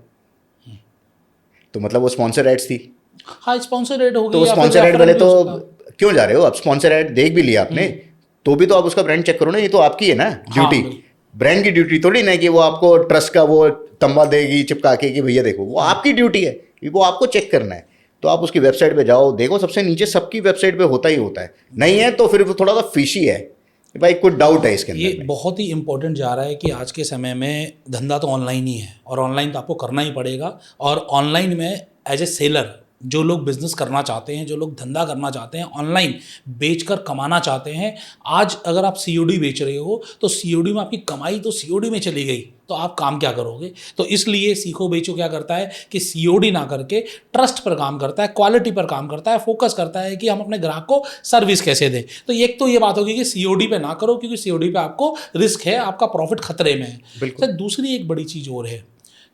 तो मतलब वो स्पॉन्सर एड्स थी। हाँ, स्पॉन्सर एड हो तो गई या फिर स्पॉन्सर एड referral वाले भी तो हो सकता। क्यों जा रहे हो? अब स्पॉन्सर एड देख भी लिया आपने, तो भी तो आप उसका ब्रांड चेक करो ना, ये तो आपकी है ना ड्यूटी। बिल्कुल। ब्रांड की ड्यूटी थोड़ी ना कि वो आपको ट्रस्ट का वो तंबा देगी चिपका के कि भैया देखो, वो आपकी ड्यूटी है, वो आपको चेक करना है। तो आप उसकी वेबसाइट पे जाओ, देखो सबसे नीचे सबकी वेबसाइट पे होता ही होता है, नहीं है तो फिर वो थोड़ा सा फिशी है भाई, कुछ डाउट है इसके ये अंदर में। बहुत ही इंपॉर्टेंट जा रहा है कि आज के समय में धंधा तो ऑनलाइन ही है, और ऑनलाइन तो आपको करना ही पड़ेगा। और ऑनलाइन में एज ए सेलर, जो लोग बिजनेस करना चाहते हैं, जो लोग धंधा करना चाहते हैं, ऑनलाइन बेचकर कमाना चाहते हैं, आज अगर आप सीओडी बेच रहे हो तो सीओडी में आपकी कमाई तो सीओडी में चली गई, तो आप काम क्या करोगे? तो इसलिए सीखो बेचो क्या करता है कि सीओडी ना करके ट्रस्ट पर काम करता है, क्वालिटी पर काम करता है, फोकस करता है कि हम अपने ग्राहक को सर्विस कैसे दें। तो एक तो ये बात होगी कि सीओडी पे ना करो, क्योंकि सीओडी पे आपको रिस्क है, आपका प्रॉफिट खतरे में है। सर दूसरी एक बड़ी चीज़ और है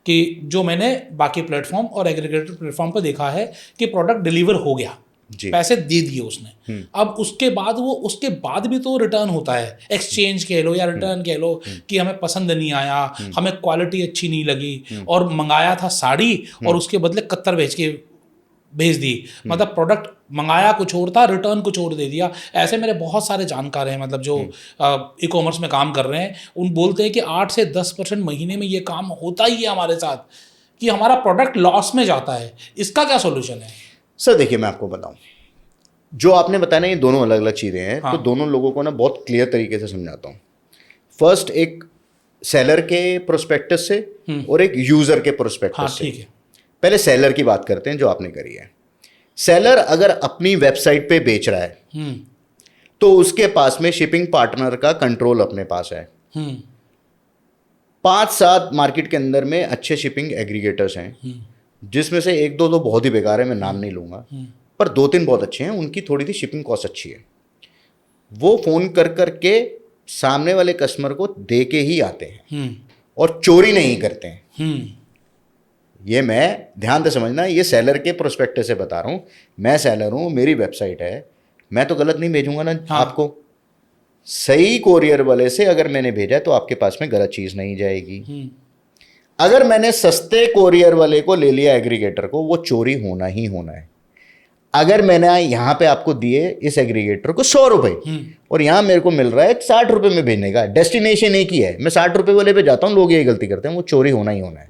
कि जो मैंने बाकी प्लेटफॉर्म और एग्रीगेटर प्लेटफॉर्म पर देखा है कि प्रोडक्ट डिलीवर हो गया, जी। पैसे दे दिए उसने, अब उसके बाद भी तो रिटर्न होता है, एक्सचेंज कह लो या रिटर्न कह लो, कि हमें पसंद नहीं आया, हमें क्वालिटी अच्छी नहीं लगी, और मंगाया था साड़ी और उसके बदले कत्तर भेज दी, मतलब प्रोडक्ट मंगाया कुछ और था, रिटर्न कुछ और दे दिया। ऐसे मेरे बहुत सारे जानकार हैं, मतलब जो ई कॉमर्स में काम कर रहे हैं, उन बोलते हैं कि 8 से 10% महीने में ये काम होता ही है हमारे साथ, कि हमारा प्रोडक्ट लॉस में जाता है। इसका क्या सोल्यूशन है? सर देखिए मैं आपको बताऊं, जो आपने बताया ना ये दोनों अलग अलग चीज़ें हैं। हाँ। तो दोनों लोगों को ना बहुत क्लियर तरीके से समझाता हूँ। फर्स्ट एक सेलर के प्रोस्पेक्टस से और एक यूज़र के हाँ प्रोस्पेक्टस से। ठीक है। पहले सेलर की बात करते हैं, जो आपने करी है। सेलर अगर अपनी वेबसाइट पे बेच रहा है तो उसके पास में शिपिंग पार्टनर का कंट्रोल अपने पास है। 5-7 मार्केट के अंदर में अच्छे शिपिंग एग्रीगेटर्स हैं, जिसमें से 1-2 तो बहुत ही बेकार है, मैं नाम नहीं लूँगा, पर 2-3 बहुत अच्छे हैं, उनकी थोड़ी सी शिपिंग कॉस्ट अच्छी है। वो फ़ोन कर कर के सामने वाले कस्टमर को दे के ही आते हैं और चोरी नहीं करते हैं। ये मैं ध्यान से समझना, ये सेलर के प्रोस्पेक्टस से बता रहा हूँ। मैं सेलर हूँ, मेरी वेबसाइट है, मैं तो गलत नहीं भेजूंगा ना। हाँ। आपको सही कोरियर वाले से अगर मैंने भेजा है तो आपके पास में गलत चीज़ नहीं जाएगी। अगर मैंने सस्ते कोरियर वाले को ले लिया एग्रीगेटर को, वो चोरी होना ही होना है। अगर मैंने यहाँ पे आपको दिए इस एग्रीगेटर को 100 रुपये और यहाँ मेरे को मिल रहा है 60 रुपये में भेजने का, डेस्टिनेशन एक ही है, मैं 60 रुपये वाले पे जाता हूँ, लोग यही गलती करते हैं, वो चोरी होना ही होना है।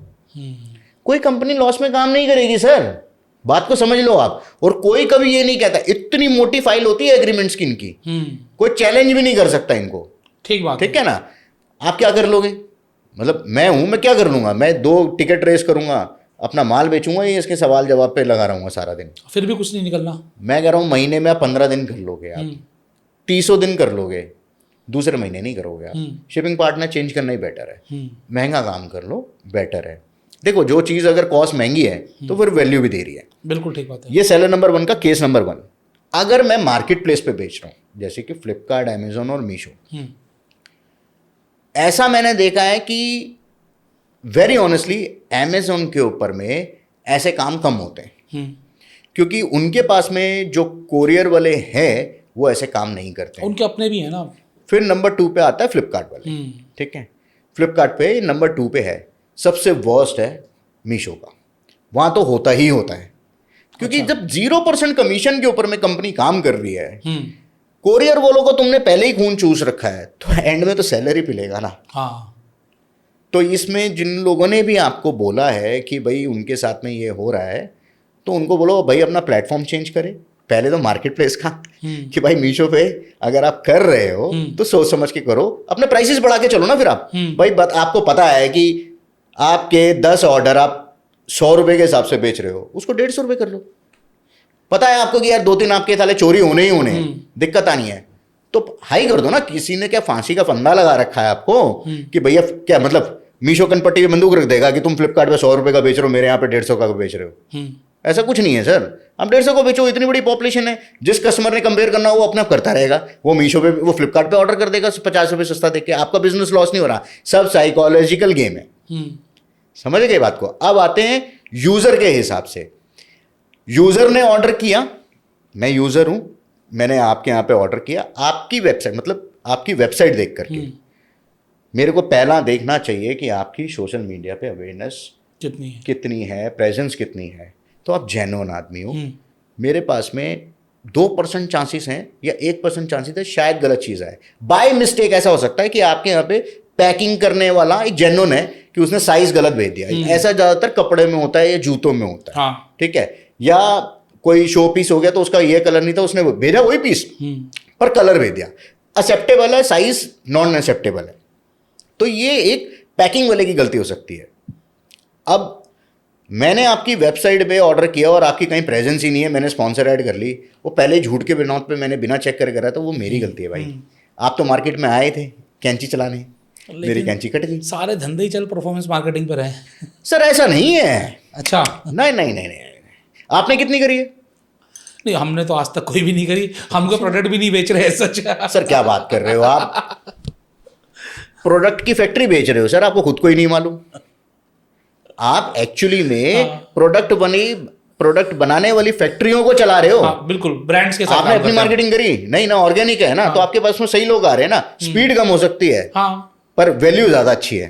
कोई कंपनी लॉस में काम नहीं करेगी सर, बात को समझ लो आप। और कोई कभी ये नहीं कहता, इतनी मोटी फाइल होती है एग्रीमेंट्स की इनकी, कोई चैलेंज भी नहीं कर सकता इनको। ठीक बात ठीक है ना। आप क्या कर लोगे, मतलब मैं हूं, मैं क्या कर लूंगा, मैं 2 टिकट रेस करूंगा, अपना माल बेचूंगा, ये इसके सवाल जवाब पे लगा रहूंगा सारा दिन। फिर भी कुछ नहीं निकलना। मैं कह रहा हूं महीने में आप 15 दिन कर लोगे, आप 30 दिन कर लोगे, दूसरे महीने नहीं करोगे आप। शिपिंग पार्टनर चेंज करना ही बेटर है, महंगा काम कर लो, बेटर है। देखो जो चीज़ अगर कॉस्ट महंगी है तो फिर वैल्यू भी दे रही है। बिल्कुल ठीक बात है। ये सेलर नंबर 1 का केस नंबर 1। अगर मैं मार्केट प्लेस पे बेच रहा हूँ जैसे कि फ्लिपकार्ट, अमेजोन और मीशो, ऐसा मैंने देखा है कि वेरी ऑनेस्टली अमेजोन के ऊपर में ऐसे काम कम होते हैं, क्योंकि उनके पास में जो कोरियर वाले हैं वो ऐसे काम नहीं करते हैं। उनके अपने भी है ना। फिर नंबर 2 पे आता है फ्लिपकार्ट वाले। ठीक है, फ्लिपकार्ट पे नंबर 2 पे है, सबसे वर्स्ट है मीशो का। वहां तो होता ही होता है, क्योंकि जब 0% कमीशन के ऊपर में कंपनी काम कर रही है, कोरियर वालों को तुमने पहले ही खून चूस रखा है, तो एंड में तो सैलरी पिलेगा ना। हाँ। तो इसमें जिन लोगों ने भी आपको बोला है कि भाई उनके साथ में ये हो रहा है, तो उनको बोलो भाई अपना प्लेटफॉर्म चेंज करे। पहले तो मार्केट प्लेस का कि भाई मीशो पे अगर आप कर रहे हो तो सोच समझ के करो, अपने प्राइसेस बढ़ा के चलो ना। फिर आप भाई आपको पता है कि आपके 10 ऑर्डर आप 100 रुपए के हिसाब से बेच रहे हो, उसको 150 रुपए कर लो। पता है आपको कि यार 2-3 आपके थाले चोरी होने ही होने, दिक्कत आनी है, तो हाई कर दो ना। किसी ने क्या फांसी का फंदा लगा रखा है आपको कि भैया क्या मतलब मीशो कनपट्टी पे बंदूक रख देगा कि तुम फ्लिपकार्ट पे 100 रुपए का बेच रहे हो, मेरे यहाँ पे 150 का बेच रहे हो। ऐसा कुछ नहीं है सर, हम 150 को बेचो, इतनी बड़ी पॉपुलेशन है। जिस कस्टमर ने कंपेयर करना वो अपने आप करता रहेगा, वो मीशो पे वो फ्लिपकार्ट पे ऑर्डर कर देगा 50 रुपए सस्ता देके, आपका बिजनेस लॉस नहीं हो रहा। सब साइकोलॉजिकल गेम है, समझ गए बात को। अब आते हैं यूजर के हिसाब से। यूजर ने ऑर्डर किया, मैं यूजर हूं, मैंने आपके यहाँ पे ऑर्डर किया, आपकी वेबसाइट मतलब आपकी वेबसाइट देख करके मेरे को पहला देखना चाहिए कि आपकी सोशल मीडिया पे अवेयरनेस कितनी है, प्रेजेंस कितनी है। तो आप जेन्युइन आदमी हो, मेरे पास में 2% चांसेस हैं या 1% चांसेस है शायद गलत चीज़ है। बाय मिस्टेक ऐसा हो सकता है कि आपके यहाँ पे पैकिंग करने वाला एक जेन्युइन है कि उसने साइज गलत भेज दिया। ऐसा ज़्यादातर कपड़े में होता है या जूतों में होता है। हाँ। ठीक है, या कोई शो पीस हो गया तो उसका ये कलर नहीं था, उसने भेजा वही पीस पर कलर भेज दिया। एक्सेप्टेबल है, साइज नॉन एक्सेप्टेबल है। तो ये एक पैकिंग वाले की गलती हो सकती है। अब मैंने आपकी वेबसाइट पे ऑर्डर किया और आपकी कहीं प्रेजेंस ही नहीं है, मैंने स्पॉन्सर ऐड कर ली, वो पहले झूठ के बिना पे मैंने बिना चेक कर करा, तो वो मेरी गलती है भाई। आप तो मार्केट में आए थे कैंची चलाने, मेरी कैंची कट गई। सारे धंधे ही चल परफॉर्मेंस मार्केटिंग पर है। सर ऐसा नहीं है। अच्छा। नहीं नहीं नहीं नहीं, आपने कितनी करी है? नहीं, हमने तो आज तक कोई भी नहीं करी, हमको प्रोडक्ट भी नहीं बेच रहे हैं। सच। सर क्या बात कर रहे हो आप, प्रोडक्ट की फैक्ट्री बेच रहे हो सर, आपको खुद को ही नहीं मालूम। आप एक्चुअली में प्रोडक्ट बनाने वाली फैक्ट्रियों को चला रहे हो। हाँ, बिल्कुल ब्रांड्स के साथ आपने अपनी मार्केटिंग करी नहीं ना, ऑर्गेनिक है ना, तो आपके पास में सही लोग आ रहे हैं ना। स्पीड कम हो सकती है पर वैल्यू ज्यादा अच्छी है।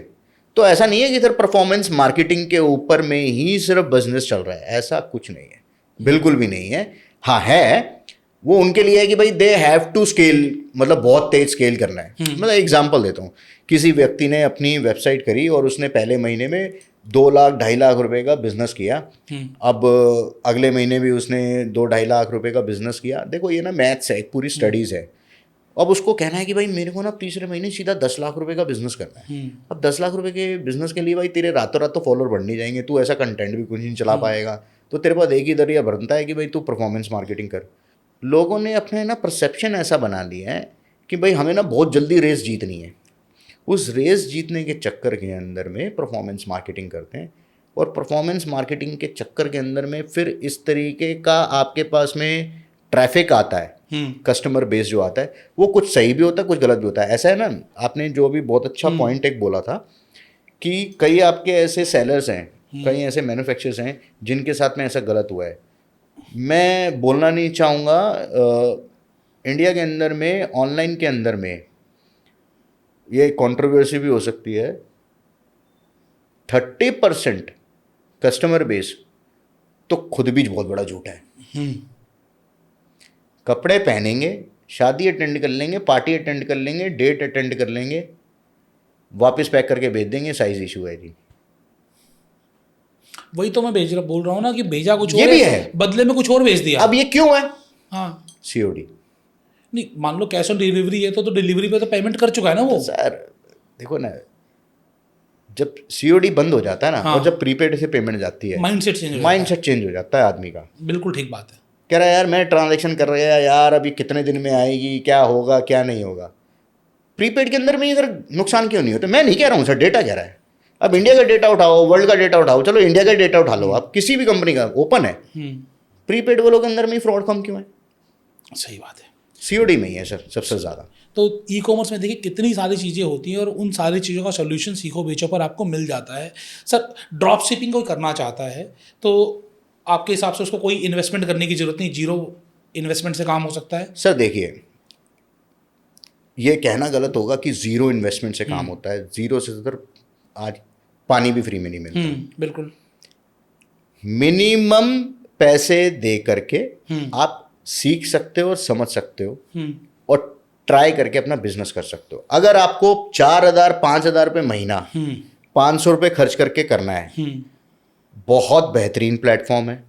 तो ऐसा नहीं है कि सर परफॉर्मेंस मार्केटिंग के ऊपर में ही सिर्फ बिजनेस चल रहा है, ऐसा कुछ नहीं है, बिल्कुल भी नहीं है। हाँ है, वो उनके लिए है कि भाई दे हैव टू स्केल, मतलब बहुत तेज स्केल करना है। मतलब एग्जांपल देता हूँ, किसी व्यक्ति ने अपनी वेबसाइट करी और उसने पहले महीने में 2 लाख 2.5 लाख रुपए का बिजनेस किया। अब अगले महीने भी उसने 2-2.5 लाख रुपए का बिजनेस किया। देखो ये ना मैथ्स है, एक पूरी स्टडीज है। अब उसको कहना है कि भाई मेरे को ना तीसरे महीने सीधा 10 लाख रुपए का बिजनेस करना है। अब 10 लाख रुपए के बिजनेस के लिए भाई तेरे रातों रात तो फॉलोअर बढ़ नहीं जाएंगे, तू ऐसा कंटेंट भी कुछ नहीं चला पाएगा, तो तेरे पास एक ही दरिया बनता है कि भाई तू परफॉर्मेंस मार्केटिंग कर। लोगों ने अपने ना परसेप्शन ऐसा बना लिया है कि भाई हमें ना बहुत जल्दी रेस जीतनी है। उस रेस जीतने के चक्कर के अंदर में परफॉर्मेंस मार्केटिंग करते हैं, और परफॉर्मेंस मार्केटिंग के चक्कर के अंदर में फिर इस तरीके का आपके पास में ट्रैफिक आता है, कस्टमर बेस जो आता है वो कुछ सही भी होता है, कुछ गलत भी होता है। ऐसा है ना, आपने जो भी बहुत अच्छा पॉइंट एक बोला था कि कई आपके ऐसे सेलर्स हैं, कई ऐसे मैन्युफैक्चरर्स हैं जिनके साथ में ऐसा गलत हुआ है। मैं बोलना नहीं चाहूँगा, इंडिया के अंदर में ऑनलाइन के अंदर में ये कंट्रोवर्सी भी हो सकती है, 30% कस्टमर बेस तो खुद भी बहुत बड़ा झूठ है। कपड़े पहनेंगे, शादी अटेंड कर लेंगे, पार्टी अटेंड कर लेंगे, डेट अटेंड कर लेंगे, वापस पैक करके भेज देंगे, साइज इशू है जी। वही तो मैं बोल रहा हूँ ना कि भेजा कुछ ये और भी है। बदले में कुछ और भेज दिया। अब ये क्यों है? हाँ COD। नहीं, मान लो कैश ऑन डिलीवरी है तो डिलीवरी पे तो पेमेंट कर चुका है ना वो। सर देखो ना, जब COD बंद हो जाता है ना, हाँ। और जब प्रीपेड से पेमेंट जाती है, माइंडसेट चेंज हो जाता माइंडसेट चेंज हो जाता है आदमी का। है। बिल्कुल ठीक बात है। कह रहा है यार मैं ट्रांजैक्शन कर रहा है यार, अभी कितने दिन में आएगी, क्या होगा क्या नहीं होगा। प्रीपेड के अंदर में सर नुकसान क्यों नहीं होता? मैं नहीं कह रहा हूँ सर, डेटा कह रहा है। अब इंडिया का डेटा उठाओ, वर्ल्ड का डेटा उठाओ, चलो इंडिया का डेटा उठा लो, आप किसी भी कंपनी का ओपन है, प्रीपेड वालों के अंदर में फ्रॉड कम क्यों है? सही बात है। COD में ही है सर सबसे ज़्यादा। तो ई कॉमर्स में देखिए कितनी सारी चीज़ें होती हैं और उन सारी चीज़ों का सोल्यूशन सीखो बेचो पर आपको मिल जाता है। सर ड्रॉप शिपिंग कोई करना चाहता है तो आपके हिसाब से उसको कोई इन्वेस्टमेंट करने की जरूरत नहीं, जीरो इन्वेस्टमेंट से काम हो सकता है? सर देखिए, ये कहना गलत होगा कि ज़ीरो इन्वेस्टमेंट से काम होता है। ज़ीरो से सर आज पानी भी फ्री में नहीं मिलता। बिल्कुल। मिनिमम पैसे दे करके आप सीख सकते हो और समझ सकते हो और ट्राई करके अपना बिजनेस कर सकते हो। अगर आपको 4,000 5,000 रुपये महीना 500 रुपये खर्च करके करना है, बहुत बेहतरीन प्लेटफॉर्म है।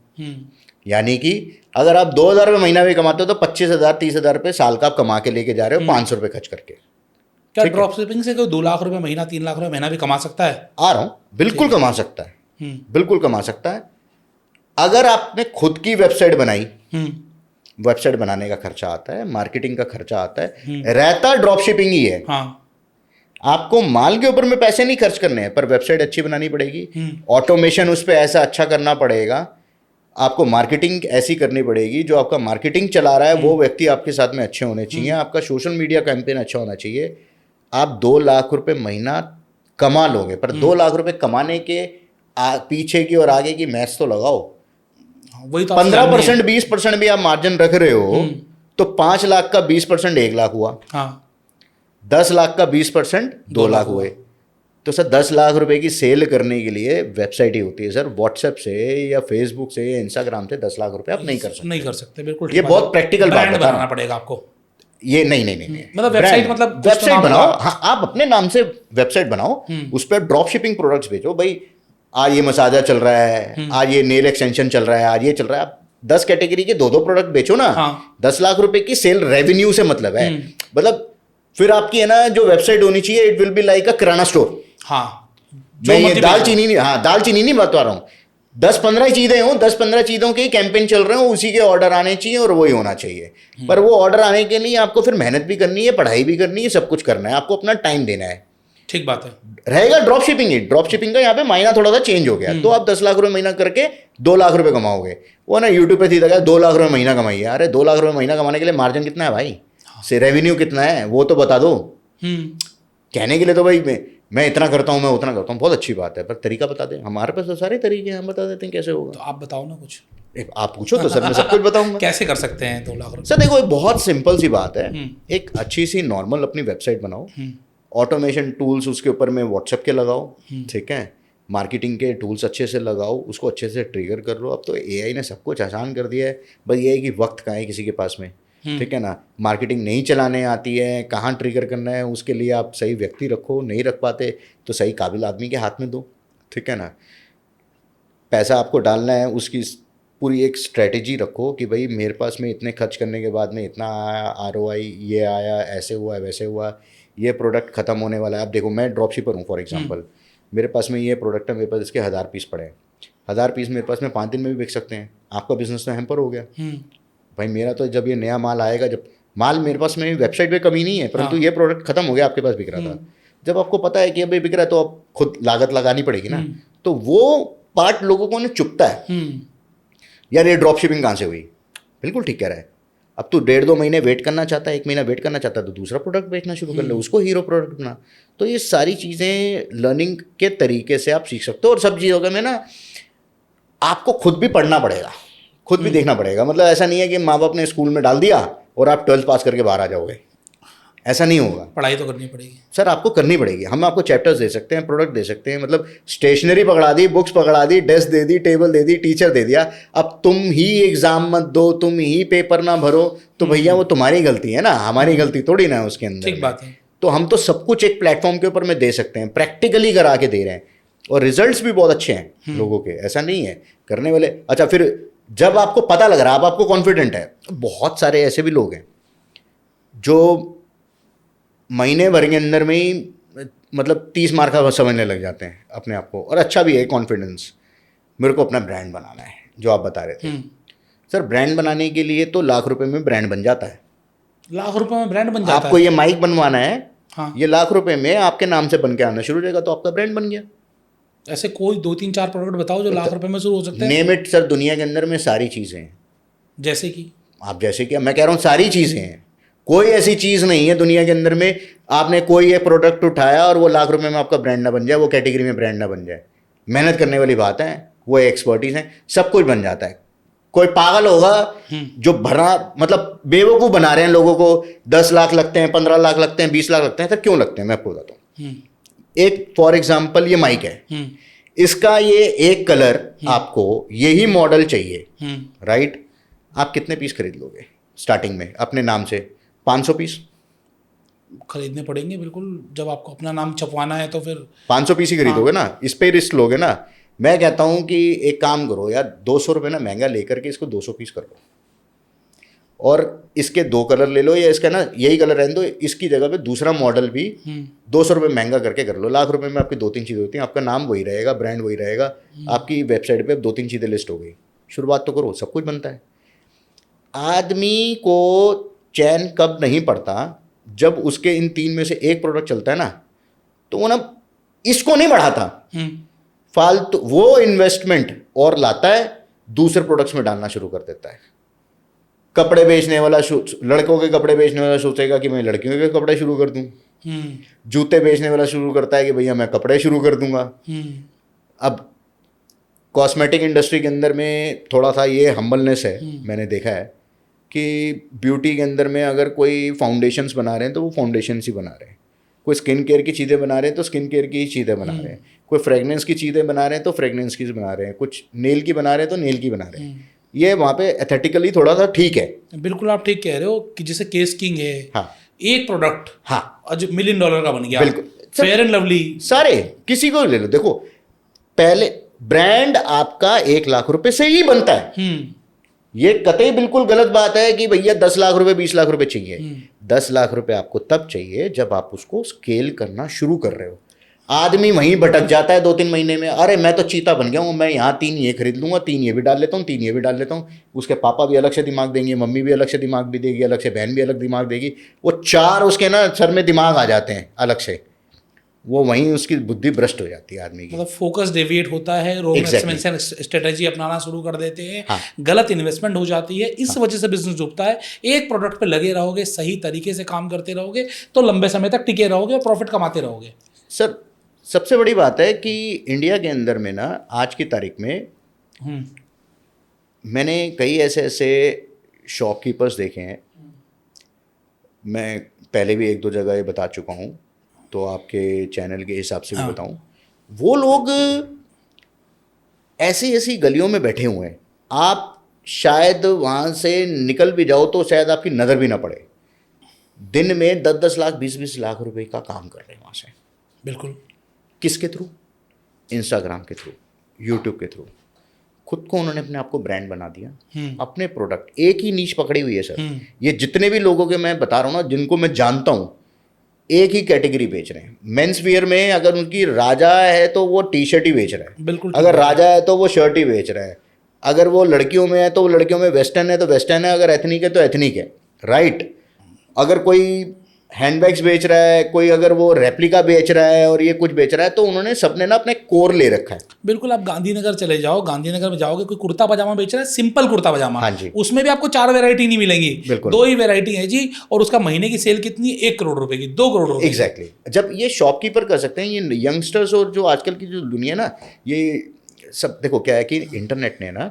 यानी कि अगर आप 2,000 रुपये महीना भी कमाते हो तो 25,000 30,000 रुपये साल का आप कमा के लेके जा रहे हो 500 रुपये खर्च करके। क्या ड्रॉप शिपिंग से कोई 2 लाख रुपए महीना 3 लाख रुपए महीना भी कमा सकता है? आ रहा हूँ, बिल्कुल कमा सकता है, बिल्कुल कमा सकता है। अगर आपने खुद की वेबसाइट बनाई, वेबसाइट बनाने का खर्चा आता है, मार्केटिंग का खर्चा आता है, रहता ड्रॉप शिपिंग ही है। हाँ। आपको माल के ऊपर में पैसे नहीं खर्च करने हैं, पर वेबसाइट अच्छी बनानी पड़ेगी, ऑटोमेशन उस पर ऐसा अच्छा करना पड़ेगा, आपको मार्केटिंग ऐसी करनी पड़ेगी, जो आपका मार्केटिंग चला रहा है वो व्यक्ति आपके साथ में अच्छे होने चाहिए, आपका सोशल मीडिया कैंपेन अच्छा होना चाहिए। आप 2 लाख रुपए महीना कमा लोगे, पर 2 लाख रुपए कमाने के पीछे की और आगे की मैथ्स तो लगाओ। वही तो 15% 20% भी आप मार्जिन रख रहे हो तो 5 लाख का 20% 1 लाख हुआ। हाँ। 10 लाख का 20% 2 लाख हुए। तो सर 10 लाख रुपए की सेल करने के लिए वेबसाइट ही होती है सर। व्हाट्सएप से या फेसबुक से या इंस्टाग्राम से 10 लाख रुपए आप नहीं कर सकते। नहीं कर सकते, बिल्कुल। ये बहुत प्रैक्टिकल बात बनाना पड़ेगा आपको। ये नहीं मतलब वेबसाइट, मतलब वेबसाइट बनाओ। हाँ, आप अपने नाम से वेबसाइट बनाओ, उस पर ड्रॉप शिपिंग प्रोडक्ट्स बेचो। भाई आज ये मसाजा चल रहा है, आज ये नेल एक्सटेंशन चल रहा है, आज ये चल रहा है, आप 10 कैटेगरी के 2-2 प्रोडक्ट बेचो ना। 10 लाख रुपए की सेल रेवेन्यू से मतलब है। मतलब फिर आपकी है ना जो वेबसाइट होनी चाहिए, it will be like a kirana store. हाँ, मैं ये दालचीनी नहीं बता रहा हूँ। 10-15 चीजें हों, 10-15 चीजों के कैंपेन चल रहे हो, उसी के ऑर्डर आने चाहिए और वही होना चाहिए। पर वो ऑर्डर आने के लिए आपको फिर मेहनत भी करनी है, पढ़ाई भी करनी है, सब कुछ करना है, आपको अपना टाइम देना है। ठीक बात है। रहेगा ड्रॉप शिपिंग ही। ड्रॉप शिपिंग का यहाँ पे महीना थोड़ा सा चेंज हो गया, तो आप 10 लाख रुपए महीना करके 2 लाख रुपए कमाओगे। वो ना यूट्यूब पे सीधा गया 2 लाख रुपए महीना कमाइए। अरे 2 लाख रुपए महीना कमाने के लिए मार्जिन कितना है भाई, से रेवेन्यू कितना है वो तो बता दो। कहने के लिए तो भाई मैं इतना करता हूँ, मैं उतना करता हूँ, बहुत अच्छी बात है, पर तरीका बता दें। हमारे पास तो सारे तरीके हैं, हम बता देते हैं कैसे होगा। तो आप बताओ ना कुछ। आप पूछो तो सर मैं सब कुछ बताऊंगा। कैसे कर सकते हैं 2 लाख रुपए? सर देखो, बहुत सिंपल सी बात है। एक अच्छी सी नॉर्मल अपनी वेबसाइट बनाओ, ऑटोमेशन टूल्स उसके ऊपर में व्हाट्सएप के लगाओ, ठीक है, मार्केटिंग के टूल्स अच्छे से लगाओ, उसको अच्छे से ट्रिगर कर लो। अब तो AI ने सब कुछ आसान कर दिया है, बस ये है कि वक्त कहाँ है किसी के पास में, ठीक है ना। मार्केटिंग नहीं चलाने आती है, कहाँ ट्रिगर करना है, उसके लिए आप सही व्यक्ति रखो, नहीं रख पाते तो सही काबिल आदमी के हाथ में दो, ठीक है ना। पैसा आपको डालना है, उसकी पूरी एक स्ट्रेटेजी रखो कि भाई मेरे पास में इतने खर्च करने के बाद में इतना आया, ROI ये आया, ऐसे हुआ वैसे हुआ, ये प्रोडक्ट ख़त्म होने वाला है। अब देखो मैं ड्रॉप शिपर हूँ फॉर एग्जांपल, मेरे पास में ये प्रोडक्ट है, मेरे पास इसके 1000 पीस पड़े हैं। 1000 पीस मेरे पास में 5 दिन में भी बिक सकते हैं। आपका बिजनेस तो हैम्पर हो गया भाई। मेरा तो जब ये नया माल आएगा, जब माल मेरे पास में वेबसाइट पे कमी नहीं है, परंतु ये प्रोडक्ट खत्म हो गया, आपके पास बिक रहा था, जब आपको पता है कि अभी बिक रहा है तो आप खुद लागत लगानी पड़ेगी ना। तो वो पार्ट लोगों को चुपता है, यार ये ड्रॉप शिपिंग कहाँ से हुई। बिल्कुल ठीक कह रहा है। अब तू 1.5-2 महीने वेट करना चाहता है, 1 महीना वेट करना चाहता है, तो दूसरा प्रोडक्ट बेचना शुरू कर ले, उसको हीरो प्रोडक्ट बना। तो ये सारी चीज़ें लर्निंग के तरीके से आप सीख सकते हो। और सब चीज़ों का में ना आपको खुद भी पढ़ना पड़ेगा, खुद भी देखना पड़ेगा। मतलब ऐसा नहीं है कि माँ बाप ने स्कूल में डाल दिया और आप 12th पास करके बाहर आ जाओगे, ऐसा नहीं होगा। पढ़ाई तो करनी पड़ेगी सर, आपको करनी पड़ेगी। हम आपको चैप्टर्स दे सकते हैं, प्रोडक्ट दे सकते हैं, मतलब स्टेशनरी पकड़ा दी, बुक्स पकड़ा दी, डेस्क दे दी, टेबल दे दी, टीचर दे दिया, अब तुम ही एग्जाम मत दो, तुम ही पेपर ना भरो, तो भैया वो तुम्हारी गलती है ना, हमारी गलती थोड़ी ना है उसके अंदर। ठीक बात है। तो हम तो सब कुछ एक प्लेटफॉर्म के ऊपर में दे सकते हैं, प्रैक्टिकली करा के दे रहे हैं। और रिजल्ट्स भी बहुत अच्छे हैं लोगों के, ऐसा नहीं है करने वाले। अच्छा, फिर जब आपको पता लग रहा है, अब आपको कॉन्फिडेंट है, बहुत सारे ऐसे भी लोग हैं जो महीने भर के अंदर में ही मतलब 30 मार्क का समझने लग जाते हैं अपने आप को, और अच्छा भी है कॉन्फिडेंस। मेरे को अपना ब्रांड बनाना है, जो आप बता रहे थे सर, ब्रांड बनाने के लिए तो लाख रुपए में ब्रांड बन जाता है। लाख रुपए में ब्रांड बन जाता आपको है। ये माइक बनवाना है, हाँ। ये लाख रुपए में आपके नाम से बन के आना शुरू हो जाएगा, तो आपका ब्रांड बन गया। ऐसे कोई 2 3 4 प्रोडक्ट बताओ जो लाख रुपए में शुरू हो सकते हैं। नेम इट सर, दुनिया के अंदर में सारी चीज़ें हैं। जैसे कि आप जैसे कि मैं कह रहा हूँ सारी चीज़ें हैं, कोई ऐसी चीज़ नहीं है दुनिया के अंदर में आपने कोई एक प्रोडक्ट उठाया और वो लाख रुपए में आपका ब्रांड ना बन जाए, वो कैटेगरी में ब्रांड ना बन जाए। मेहनत करने वाली बात है, वो एक्सपर्टीज है, सब कुछ बन जाता है। कोई पागल होगा जो भरा मतलब बेवकूफ़ बना रहे हैं लोगों को, 10 लाख लगते हैं, 15 लाख लगते हैं, 20 लाख लगते हैं, तो क्यों लगते हैं मैं आपको बताता हूँ। एक फॉर एग्जाम्पल ये माइक है, इसका ये एक कलर आपको यही मॉडल चाहिए, राइट? आप कितने पीस खरीद लोगे स्टार्टिंग में अपने नाम से? 500 पीस खरीदने पड़ेंगे बिल्कुल, जब आपको अपना नाम छपवाना है तो फिर 500 पीस ही खरीदोगे ना, इस पे रिस्क लोगे ना। मैं कहता हूं कि एक काम करो यार, 200 रुपये ना महंगा लेकर के इसको 200 पीस कर लो, और इसके 2 कलर ले लो, या इसका ना यही कलर रहने दो, इसकी जगह पे दूसरा मॉडल भी 200 रुपये महंगा करके कर लो। लाख रुपए में आपकी 2-3 चीज़ें होती हैं, आपका नाम वही रहेगा, ब्रांड वही रहेगा, आपकी वेबसाइट पे 2-3 चीज़ें लिस्ट हो गई। शुरुआत तो करो, सब कुछ बनता है। आदमी को चैन कब नहीं पड़ता, जब उसके इन 3 में से एक प्रोडक्ट चलता है ना, तो वो ना इसको नहीं बढ़ाता, फालतू वो इन्वेस्टमेंट और लाता है, दूसरे प्रोडक्ट्स में डालना शुरू कर देता है। कपड़े बेचने वाला लड़कों के कपड़े बेचने वाला सोचेगा कि मैं लड़कियों के कपड़े शुरू कर दूं। जूते बेचने वाला शुरू करता है कि भैया मैं कपड़े शुरू कर दूंगा। अब कॉस्मेटिक इंडस्ट्री के अंदर में थोड़ा सा ये हम्बलनेस है, मैंने देखा है कि ब्यूटी के अंदर में अगर कोई फाउंडेशंस बना रहे हैं तो वो फाउंडेशंस ही बना रहे हैं, कोई स्किन केयर की चीज़ें बना रहे हैं तो स्किन केयर की ही चीज़ें बना रहे हैं, कोई फ्रेगनेंस की चीज़ें बना रहे हैं तो फ्रेगनेंस की बना रहे हैं, कुछ नेल की बना रहे हैं तो नेल की बना रहे हैं। ये वहाँ पे एथेटिकली थोड़ा सा ठीक है। बिल्कुल आप ठीक कह रहे हो कि जैसे केस किंग है, हाँ, एक प्रोडक्ट हाँ, आज $1 मिलियन का बन गया। बिल्कुल। फेयर एंड लवली, सारे किसी को ले लो, देखो पहले ब्रांड आपका 1 लाख रुपए से ही बनता है। ये कतई बिल्कुल गलत बात है कि भैया 10 लाख रुपए 20 लाख रुपए चाहिए। 10 लाख रुपए आपको तब चाहिए जब आप उसको स्केल करना शुरू कर रहे हो। आदमी वहीं भटक जाता है 2-3 महीने में, अरे मैं तो चीता बन गया हूँ, मैं यहाँ 3 ये खरीद लूंगा, 3 ये भी डाल लेता हूँ, 3 ये भी डाल लेता हूँ। उसके पापा भी अलग से दिमाग देंगे, मम्मी भी अलग से दिमाग भी देगी, अलग से बहन भी अलग दिमाग देगी, वो 4 उसके ना सर में दिमाग आ जाते हैं अलग से, वो वहीं उसकी बुद्धि भ्रष्ट हो जाती है आदमी की। मतलब फोकस डेविएट होता है, रोंग एक्सपेंशन स्ट्रेटजी अपनाना शुरू कर देते हैं, गलत इन्वेस्टमेंट हो जाती है, इस वजह से बिजनेस डूबता है। एक प्रोडक्ट पे लगे रहोगे, सही तरीके से काम करते रहोगे तो लंबे समय तक टिके रहोगे और प्रॉफिट कमाते रहोगे। सर सबसे बड़ी बात है कि इंडिया के अंदर में ना आज की तारीख में मैंने कई ऐसे ऐसे शॉपकीपर्स देखे हैं, मैं पहले भी 1-2 जगह ये बता चुका हूँ, तो आपके चैनल के हिसाब से भी बताऊँ, वो लोग ऐसी ऐसी गलियों में बैठे हुए हैं, आप शायद वहाँ से निकल भी जाओ तो शायद आपकी नज़र भी ना पड़े। दिन में 10-10 लाख 20-20 लाख रुपए का काम कर रहे हैं वहाँ से। बिल्कुल। किसके थ्रू? इंस्टाग्राम के थ्रू, यूट्यूब के थ्रू। खुद को उन्होंने अपने आप को ब्रांड बना दिया, अपने प्रोडक्ट एक ही नीश पकड़ी हुई है सर। ये जितने भी लोगों के मैं बता रहा हूँ ना, जिनको मैं जानता हूँ, एक ही कैटेगरी बेच रहे हैं। मेंस वियर में अगर उनकी राजा है तो वो टी शर्ट ही बेच रहा है, बिल्कुल। अगर राजा है तो वो शर्ट ही बेच रहा है, अगर वो लड़कियों में है तो वो लड़कियों में वेस्टर्न है तो वेस्टर्न है, अगर एथनिक है तो एथनिक है, राइट? अगर कोई हैंडबैग्स बेच रहा है, कोई अगर वो रेप्लिका बेच रहा है और ये कुछ बेच रहा है, तो उन्होंने सबने ना अपने कोर ले रखा है। बिल्कुल। आप गांधीनगर चले जाओ, गांधीनगर में जाओगे, कोई कुर्ता पजामा बेच रहा है, सिंपल कुर्ता पजामा, हाँ जी, उसमें भी आपको 4 वैरायटी नहीं मिलेंगी, बिल्कुल 2 ही वैरायटी है जी, और उसका महीने की सेल कितनी? 1 करोड़ रुपए की, 2 करोड़ रुपए। एग्जैक्टली। जब ये शॉपकीपर कर सकते हैं, ये यंगस्टर्स और जो आजकल की जो दुनिया ना, ये सब देखो क्या है कि इंटरनेट ने ना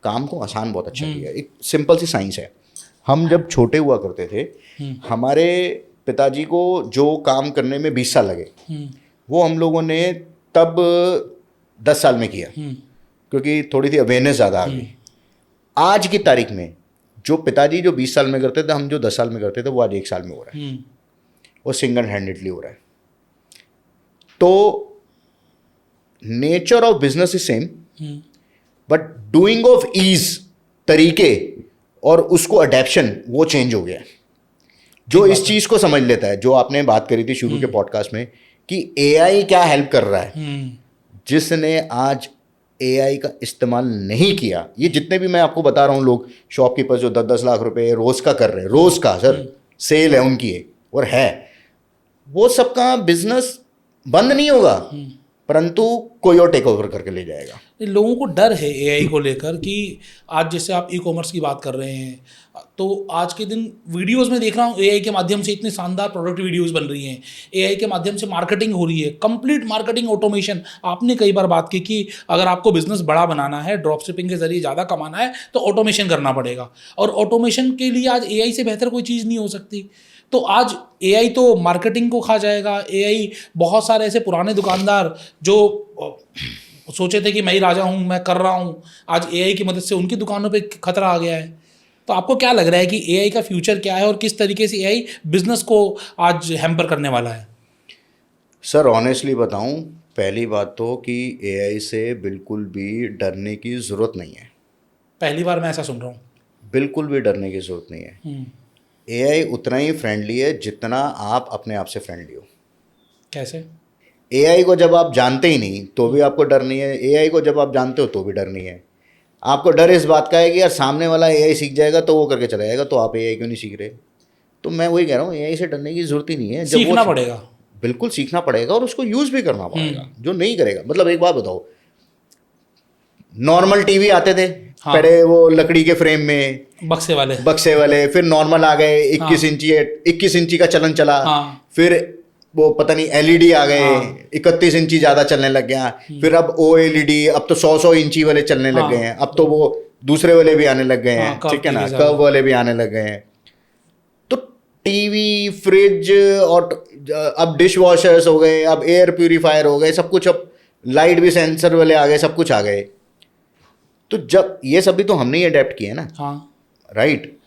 काम को आसान बहुत अच्छा किया। एक सिंपल सी साइंस है, हम जब छोटे हुआ करते थे, हमारे पिताजी को जो काम करने में 20 साल लगे, वो हम लोगों ने तब 10 साल में किया, क्योंकि थोड़ी सी अवेयरनेस ज़्यादा आ गई। आज की तारीख में जो पिताजी जो 20 साल में करते थे, हम जो 10 साल में करते थे, वो आज 1 साल में हो रहा है, वो सिंगल हैंडेडली हो रहा है। तो nature of business is same, but doing of ease, तरीके और उसको अडेप्शन, वो चेंज हो गया है। जो इस चीज को समझ लेता है, जो आपने बात करी थी शुरू के पॉडकास्ट में कि एआई क्या हेल्प कर रहा है, जिसने आज एआई का इस्तेमाल नहीं किया, ये जितने भी मैं आपको बता रहा हूँ लोग शॉपकीपर जो 10-10 लाख रुपए रोज का कर रहे हैं, रोज का सर सेल है उनकी एक, और है, वो सबका बिजनेस बंद नहीं होगा, परंतु कोई और टेक ओवर करके ले जाएगा। लोगों को डर है एआई को लेकर कि आज जैसे आप ई कॉमर्स की बात कर रहे हैं, तो आज के दिन वीडियोस में देख रहा हूँ एआई के माध्यम से इतनी शानदार प्रोडक्ट वीडियोस बन रही हैं, एआई के माध्यम से मार्केटिंग हो रही है, कंप्लीट मार्केटिंग ऑटोमेशन। आपने कई बार बात की कि अगर आपको बिजनेस बड़ा बनाना है, ड्रॉप शिपिंग के जरिए ज़्यादा कमाना है, तो ऑटोमेशन करना पड़ेगा, और ऑटोमेशन के लिए आज एआई से बेहतर कोई चीज़ नहीं हो सकती। तो आज एआई तो मार्केटिंग को खा जाएगा। एआई बहुत सारे ऐसे पुराने दुकानदार जो सोचे थे कि मैं ही राजा हूँ, मैं कर रहा हूँ, आज एआई की मदद से उनकी दुकानों पे खतरा आ गया है। तो आपको क्या लग रहा है कि एआई का फ्यूचर क्या है और किस तरीके से एआई बिजनेस को आज हैम्पर करने वाला है? सर ऑनेस्टली बताऊं, पहली बात तो कि एआई से बिल्कुल भी डरने की ज़रूरत नहीं है। पहली बार मैं ऐसा सुन रहा हूँ। बिल्कुल भी डरने की ज़रूरत नहीं है। एआई उतना ही फ्रेंडली है जितना आप अपने आप से फ्रेंडली हो। कैसे? एआई को जब आप जानते ही नहीं तो भी आपको डर नहीं है, एआई को जब आप जानते हो तो भी डर नहीं है। आपको डर इस बात का है कि यार सामने वाला एआई सीख जाएगा तो वो करके चला जाएगा, तो आप एआई क्यों नहीं सीख रहे? तो मैं वही कह रहा हूँ, एआई से डरने की ज़रूरत ही नहीं है। सीखना पड़ेगा, बिल्कुल सीखना पड़ेगा, और उसको यूज़ भी करना पड़ेगा। जो नहीं करेगा, मतलब एक बात बताओ, नॉर्मल टीवी आते थे पहले, वो लकड़ी के फ्रेम में, बक्से वाले, फिर नॉर्मल आ गए, 21 इंची का चलन चला, फिर वो पता नहीं एलईडी आ गए, 31 इंची ज़्यादा चलने लग गया, फिर अब ओएलईडी, अब तो 100 इंची वाले चलने लग गए हैं, अब तो वो दूसरे वाले भी आने लग गए हैं, ठीक है ना, कर्व वाले भी आने लग गए हैं। तो टीवी, फ्रिज, और अब डिश वॉशर्स हो गए, अब एयर प्यूरीफायर हो गए, सब कुछ, अब लाइट भी सेंसर वाले आ गए, सब कुछ आ गए। तो जब ये सब भी तो हमने ही अडेप्ट किए ना, राइट?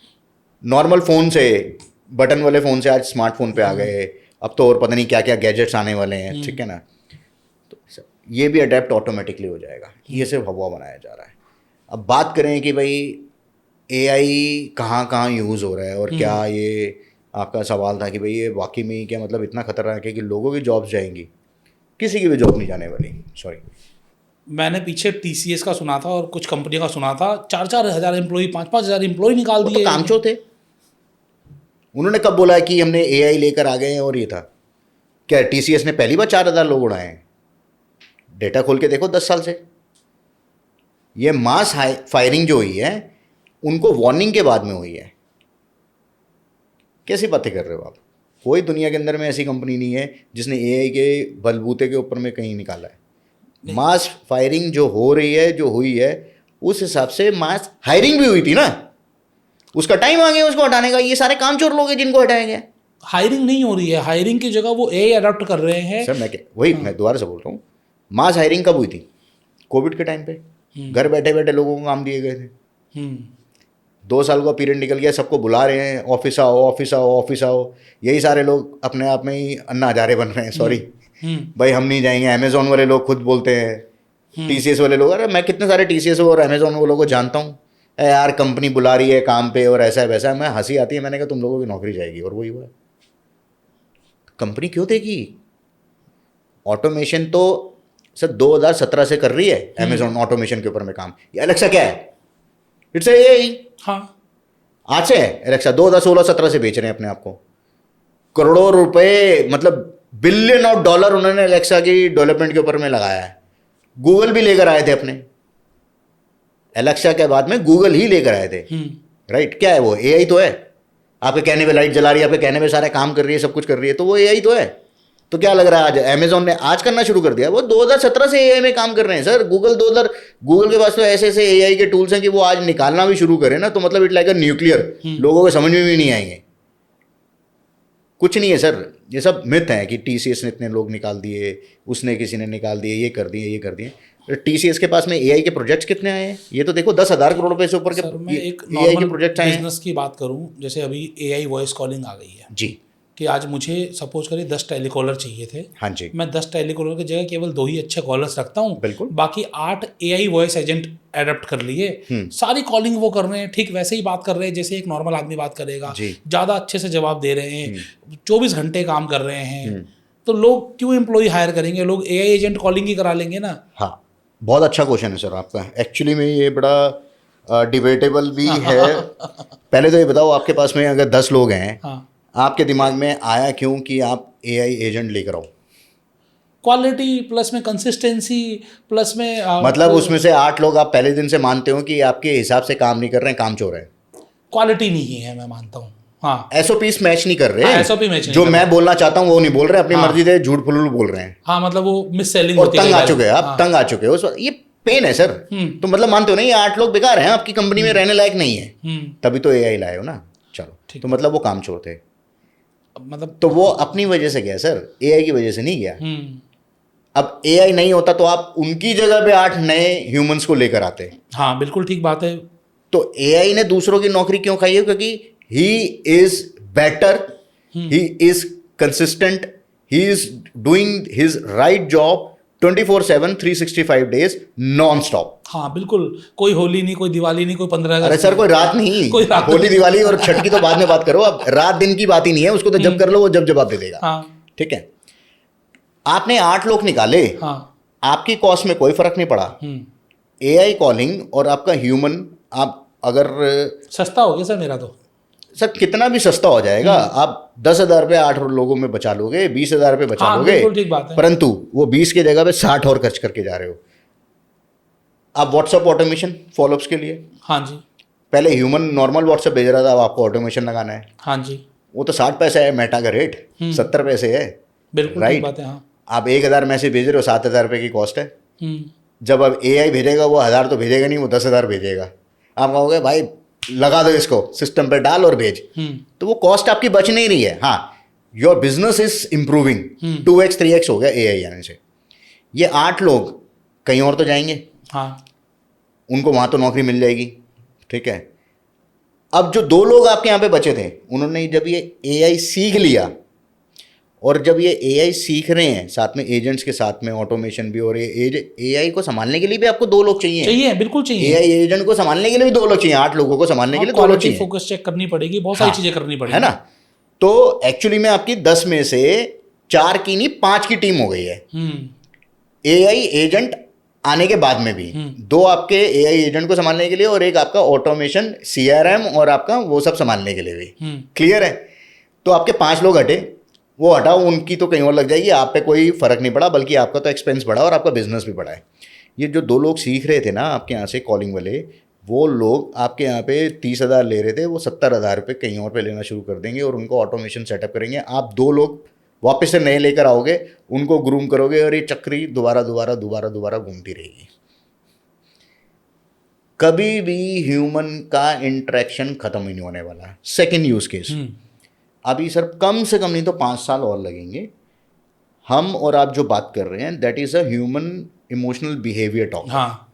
नॉर्मल फ़ोन से, बटन वाले फ़ोन से आज स्मार्टफोन पे आ गए, अब तो और पता नहीं क्या क्या गैजेट्स आने वाले हैं, ठीक है ना। तो ये भी अडेप्ट ऑटोमेटिकली हो जाएगा, ये सिर्फ हवा बनाया जा रहा है। अब बात करें कि भाई एआई कहाँ कहाँ यूज़ हो रहा है, और क्या ये आपका सवाल था कि भाई ये वाकई में ही क्या मतलब इतना खतरनाक है कि लोगों की जॉब्स जाएंगी? किसी की भी जॉब नहीं जाने वाली, सॉरी। मैंने पीछे टीसीएस का सुना था और कुछ कंपनी का सुना था, 4-4 हज़ार एम्प्लॉय, 5-5 हज़ार एम्प्लॉय निकाल दिए। तो कामचोर थे। उन्होंने कब बोला कि हमने एआई लेकर आ गए हैं? और ये था क्या, टीसीएस ने पहली बार 4,000 लोग उड़ाए हैं? डेटा खोल के देखो 10 साल से। ये मास फायरिंग जो हुई है उनको वार्निंग के बाद में हुई है। कैसी बातें कर रहे हो आप? कोई दुनिया के अंदर में ऐसी कंपनी नहीं है जिसने एआई के बलबूते के ऊपर में कहीं निकाला है। मास फायरिंग जो हो रही है, जो हुई है, उस हिसाब से मास हायरिंग भी हुई थी ना, उसका टाइम आ गया उसको हटाने का। ये सारे कामचोर लोग हैं जिनको हटाया गया। हायरिंग नहीं हो रही है, हायरिंग की जगह वो एआई अडॉप्ट कर रहे हैं। सर मैं दोबारा से बोल रहा हूँ, मास हायरिंग कब हुई थी? कोविड के टाइम पे घर बैठे बैठे लोगों को काम दिए गए थे। 2 साल का पीरियड निकल गया, सबको बुला रहे हैं, ऑफिस आओ ऑफिस आओ ऑफिस आओ। यही सारे लोग अपने आप में ही अन्ना हजारे बन रहे हैं। सॉरी भाई, हम नहीं जाएंगे। अमेजोन वाले लोग खुद बोलते हैं, टीसीएस वाले लोग, अरे मैं कितने सारे टीसीएस और अमेजोन वालों को जानता हूँ, यार कंपनी बुला रही है काम पे और ऐसा है वैसा है। मैं हंसी आती है, मैंने कहा तुम लोगों की नौकरी जाएगी, और वही हुआ। कंपनी क्यों देगी? ऑटोमेशन तो सर 2017 से कर रही है अमेजोन ऑटोमेशन के ऊपर में काम। ये एलेक्सा क्या है? It's AI. हाँ, आज से एलेक्सा 2016-17 से बेच रहे हैं अपने आप को। करोड़ों रुपए, मतलब बिलियन ऑफ डॉलर उन्होंने एलेक्सा की डेवलपमेंट के ऊपर में लगाया है। गूगल भी लेकर आए थे अपने, एलेक्सा के बाद में गूगल ही लेकर आए थे, राइट? क्या है वो? एआई तो है। आपके कहने पे लाइट जला रही है, आपके कहने पे सारा काम कर रही है, सब कुछ कर रही है, तो वो एआई तो है। तो क्या लग रहा है आज अमेजोन ने आज करना शुरू कर दिया? वो 2017 से एआई में काम कर रहे हैं सर। गूगल के पास तो ऐसे ऐसे एआई के टूल्स हैं कि वो आज निकालना भी शुरू करें ना, तो मतलब इट लाइक अ न्यूक्लियर, लोगों को समझ में भी नहीं आएंगे। कुछ नहीं है सर, ये सब मिथ है कि टीसीएस ने इतने लोग निकाल दिए, उसने किसी ने निकाल दिए, ये कर दिए, ये कर दिए। टीसीएस के पास में एआई के प्रोजेक्ट्स कितने आए हैं? ये तो देखो 10,000 करोड़ रुपए से ऊपर के मैं एक एआई के प्रोजेक्ट्स आए हैं। बिजनेस की बात करूं, जैसे अभी एआई वॉइस कॉलिंग आ गई है जी, कि आज मुझे सपोज करिए 10 टेलीकॉलर चाहिए थे, हाँ जी, मैं 10 टेलीकॉलर की जगह केवल 2 ही अच्छे कॉलर्स रखता हूँ, बिल्कुल। बाकी 8 AI वॉइस एजेंट एडेप्ट कर लिए, सारी कॉलिंग वो कर रहे हैं, ठीक वैसे ही बात कर रहे हैं जैसे एक नॉर्मल आदमी बात करेगा, जी। ज़्यादा अच्छे से जवाब दे रहे हैं, 24 घंटे काम कर रहे हैं, तो लोग क्यों एम्प्लॉय हायर करेंगे, लोग AI एजेंट कॉलिंग ही करा लेंगे ना। हाँ, बहुत अच्छा क्वेश्चन है सर आपका। एक्चुअली में ये बड़ा डिबेटेबल भी है। पहले तो ये बताओ, आपके पास में अगर 10 लोग हैं, हाँ, आपके दिमाग में आया क्यों कि आप AI एजेंट लेकर आओ? क्वालिटी प्लस में कंसिस्टेंसी प्लस में मतलब उसमें से 8 लोग आप पहले दिन से मानते हो कि आपके हिसाब से काम नहीं कर रहे हैं, काम चोर हैं, क्वालिटी नहीं है, मैं मानता हूँ। हाँ, SOPs मैच नहीं कर रहे, हाँ, SOP मैच नहीं जो कर मैं बोलना चाहता हूँ वो नहीं बोल रहे, अपनी हाँ। मर्जी से झूठ फुलूल बोल रहे हैं, हाँ, मतलब वो मिस सेलिंग और होती है तंग कई आ बार। चुके हैं आप, हाँ, तंग आ चुके हो। ये पेन है सर। तो मतलब मानते हो ना, ये 8 लोग बेकार हैं, आपकी कंपनी में रहने लायक नहीं है, तभी तो AI लाए हो ना। चलो, ठीक। तो मतलब वो काम चोर थे, मतलब तो वो अपनी वजह से गया सर, AI की वजह से नहीं गया। हम्म, अब AI नहीं होता तो आप उनकी जगह पे 8 नए ह्यूमंस को लेकर आते। हाँ, बिल्कुल ठीक बात है। तो AI ने दूसरों की नौकरी क्यों खाई है? क्योंकि he is better, he is consistent, he is doing his right job 24/7 365 days non stop. हाँ, बिल्कुल, कोई होली नहीं, कोई दिवाली नहीं, कोई 15 अरे अगस्त सर, नहीं। कोई रात नहीं, कोई रात होली नहीं। दिवाली और छठ की तो बाद में बात करो, अब रात दिन की बात ही नहीं है, उसको तो जब कर लो वो जब जवाब दे देगा। हाँ, ठीक है, आपने 8 लोग निकाले, हाँ, आपकी कॉस्ट में कोई फर्क नहीं पड़ा। AI कॉलिंग और आपका ह्यूमन, आप अगर सस्ता हो गया सर मेरा तो। सर कितना भी सस्ता हो जाएगा, आप 10,000 रुपये 8 लोगों में बचा लोगे, 20,000 रुपये बचा हाँ, लोगे, बिल्कुल ठीक बात है। परंतु वो 20 की जगह पे 60 और खर्च करके जा रहे हो। आप व्हाट्सअप ऑटोमेशन फॉलोअप्स के लिए, हाँ जी, पहले ह्यूमन नॉर्मल व्हाट्सअप भेज रहा था, अब आपको ऑटोमेशन लगाना है, हाँ जी, वो तो 60 पैसे है, मेटा का रेट 70 पैसे है, बिल्कुल ठीक बात है। हाँ, आप 1,000 मैसेज भेज रहे हो, 7,000 रुपये की कॉस्ट है। हम्म, जब अब AI भेजेगा, वो 1,000 तो भेजेगा नहीं, वो 10,000 भेजेगा। आप कहोगे भाई लगा दो इसको, सिस्टम पे डाल और भेज, तो वो कॉस्ट आपकी बच नहीं रही है। हाँ, your business is improving, 2x 3x हो गया AI आने से। ये 8 लोग कहीं और तो जाएंगे, हाँ, उनको वहाँ तो नौकरी मिल जाएगी। ठीक है, अब जो 2 लोग आपके यहाँ पे बचे थे, उन्होंने जब ये AI सीख लिया, और जब ये AI सीख रहे हैं साथ में एजेंट्स के साथ में ऑटोमेशन भी, और ये AI को संभालने के लिए भी आपको 2 लोग चाहिए। चाहिए, बिल्कुल चाहिए। AI एजेंट को संभालने के लिए भी 2 लोग चाहिए, 8 लोगों को संभालने के लिए 2 लोग क्वालिटी चाहिए, फोकस चेक करनी पड़ेगी, बहुत सारी हाँ, चीजें करनी है पड़ेगी, ना। तो एक्चुअली में आपकी 10 में से 4 की नहीं 5 की टीम हो गई है। AI एजेंट आने के बाद में भी 2 आपके AI एजेंट को संभालने के लिए, और एक आपका ऑटोमेशन CRM और आपका वो सब संभालने के लिए भी। क्लियर है? तो आपके 5 लोग हटे, वो हटाओ, उनकी तो कहीं और लग जाएगी, आप पे कोई फर्क नहीं पड़ा, बल्कि आपका तो एक्सपेंस बढ़ा और आपका बिजनेस भी बढ़ा है। ये जो 2 लोग सीख रहे थे ना आपके यहाँ से कॉलिंग वाले, वो लोग आपके यहाँ पे 30,000 ले रहे थे, वो 70,000 रुपये कहीं और पे लेना शुरू कर देंगे और उनको ऑटोमेशन सेटअप करेंगे। आप 2 लोग वापस से नए लेकर आओगे, उनको ग्रूम करोगे, और ये चक्री दोबारा दोबारा दोबारा दोबारा घूमती रहेगी। कभी भी ह्यूमन का इंटरेक्शन खत्म ही नहीं होने वाला है। सेकेंड यूज केस, अभी सर कम से कम नहीं तो 5 साल और लगेंगे, हम और आप जो बात कर रहे हैं that is a human emotional behaviour talk. हाँ,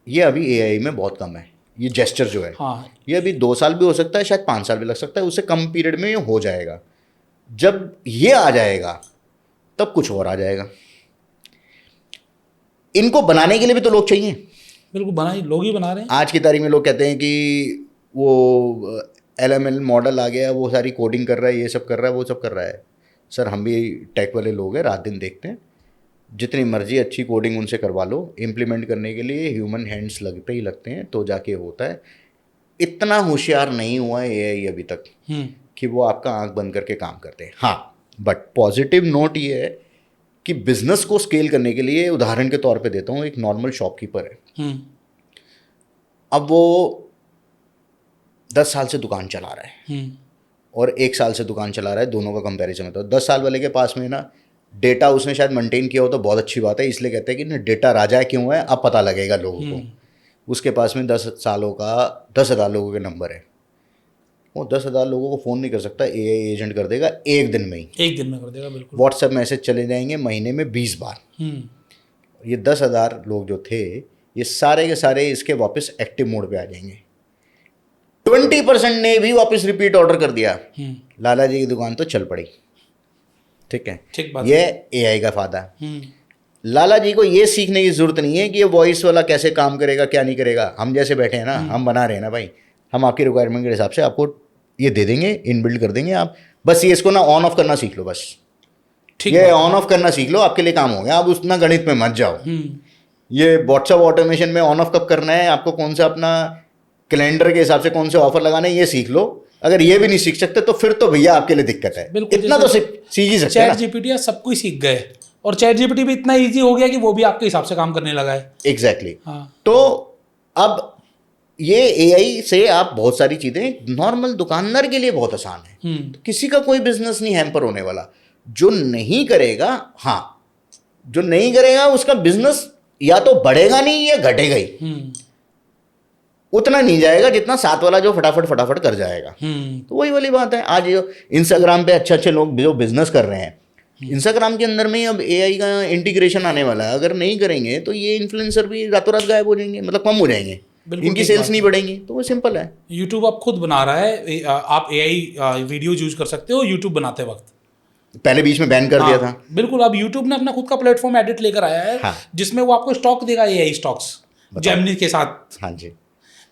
ये अभी AI में बहुत कम है, ये जेस्चर जो है। हाँ, ये अभी 2 साल भी हो सकता है, शायद 5 साल भी लग सकता है, उससे कम पीरियड में ये हो जाएगा। जब ये आ जाएगा तब कुछ और आ जाएगा। इनको बनाने के लिए भी तो लोग चाहिए। बिल्कुल बनाई, लोग ही बना रहे हैं। आज की तारीख में लोग कहते हैं कि वो LML मॉडल आ गया, वो सारी कोडिंग कर रहा है, ये सब कर रहा है, वो सब कर रहा है। सर हम भी टेक वाले लोग हैं, रात दिन देखते हैं, जितनी मर्जी अच्छी कोडिंग उनसे करवा लो, इम्प्लीमेंट करने के लिए ह्यूमन हैंड्स लगते ही लगते हैं, तो जाके होता है। इतना होशियार नहीं हुआ है AI अभी तक कि वो आपका आंख बंद करके काम करते हैं। हाँ, बट पॉजिटिव नोट ये है कि बिजनेस को स्केल करने के लिए, उदाहरण के तौर पे देता हूँ, एक नॉर्मल शॉपकीपर है, अब वो 10 साल से दुकान चला रहा है और 1 साल से दुकान चला रहा है, दोनों का कंपैरिजन होता है। 10 साल वाले के पास में ना डेटा उसने शायद मेंटेन किया हो तो बहुत अच्छी बात है, इसलिए कहते हैं कि ना डेटा राजा क्यों है, अब पता लगेगा लोगों को। उसके पास में 10 सालों का 10,000 लोगों के नंबर है, वो 10,000 लोगों को फ़ोन नहीं कर सकता, AI एजेंट कर देगा एक दिन में ही, एक दिन में कर देगा, बिल्कुल। व्हाट्सएप मैसेज चले जाएंगे महीने में 20 बार। ये 10,000 लोग जो थे, ये सारे के सारे इसके वापस एक्टिव मोड पे आ जाएंगे। 20% ने भी वापस रिपीट ऑर्डर कर दिया, लाला जी की दुकान तो चल पड़ी। ठीक है, ठीक बात। ये एआई का फायदा है। लाला जी को ये सीखने की जरूरत नहीं है कि ये वॉइस वाला कैसे काम करेगा क्या नहीं करेगा। हम जैसे बैठे हैं ना, हम बना रहे हैं ना भाई, हम आपकी रिक्वायरमेंट के हिसाब से आपको ये दे देंगे, इनबिल्ड कर देंगे। आप बस ये इसको ना ऑन ऑफ करना सीख लो, बस ठीक ये बात। ऑन ऑफ करना सीख लो, आपके लिए काम हो गया। आप उतना गणित में मत जाओ। ये व्हाट्सअप ऑटोमेशन में ऑन ऑफ कब करना है, आपको कौन सा अपना कैलेंडर के हिसाब से कौन से ऑफर लगाने हैं, ये सीख लो। अगर ये भी नहीं सीख सकते तो फिर तो भैया आपके लिए दिक्कत है। बिल्कुल, इतना तो सीख ही सकते हैं चैट ना। जीपीटी सब कुछ सीख गए, और चैट जीपीटी भी इतना इजी हो गया कि वो भी आपके हिसाब से काम करने लगा है। एग्जैक्टली। हाँ। तो अब ये एआई से आप बहुत सारी चीजें नॉर्मल दुकानदार के लिए बहुत आसान है। तो किसी का कोई बिजनेस नहीं हैम्पर होने वाला। जो नहीं करेगा, हाँ, जो नहीं करेगा उसका बिजनेस या तो बढ़ेगा नहीं या घटेगा ही। उतना नहीं जाएगा जितना साथ वाला जो फटाफट फटाफट कर जाएगा। तो वही वाली बात है। आज जो इंस्टाग्राम पे अच्छे अच्छे लोग जो बिजनेस कर रहे हैं, इंस्टाग्राम के अंदर में अब एआई का इंटीग्रेशन आने वाला है। अगर नहीं करेंगे तो ये इन्फ्लुएंसर भी रातों रात गायब हो जाएंगे, मतलब कम हो जाएंगे, इनकी सेल्स नहीं बढ़ेंगी। तो वो सिंपल है। यूट्यूब आप खुद बना रहा है, आप एआई वीडियो यूज कर सकते हो यूट्यूब बनाते वक्त। पहले बीच में बैन कर दिया था। बिल्कुल, अब यूट्यूब ने अपना खुद का प्लेटफॉर्म एडिट लेकर आया है। हाँ। जिसमें वो आपको स्टॉक देगा, एआई स्टॉक्स जेमिनी के साथ। हाँ जी।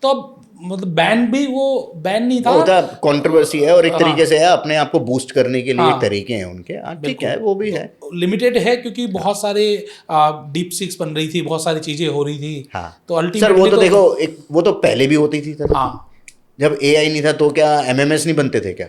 तो अब मतलब बैन भी, वो बैन नहीं था, होता कंट्रोवर्सी है, और एक तरीके से है अपने आप को बूस्ट करने के लिए। हाँ। एक तरीके हैं उनके। ठीक है, वो भी है। लिमिटेड है क्योंकि बहुत सारे डीप सिक्स बन रही थी, बहुत सारी चीजें हो रही थी। हाँ। तो सर अल्टीमेटली वो तो देखो, वो तो पहले भी होती थी सर। हाँ। जब एआई नहीं था तो क्या एमएमएस नहीं बनते थे क्या?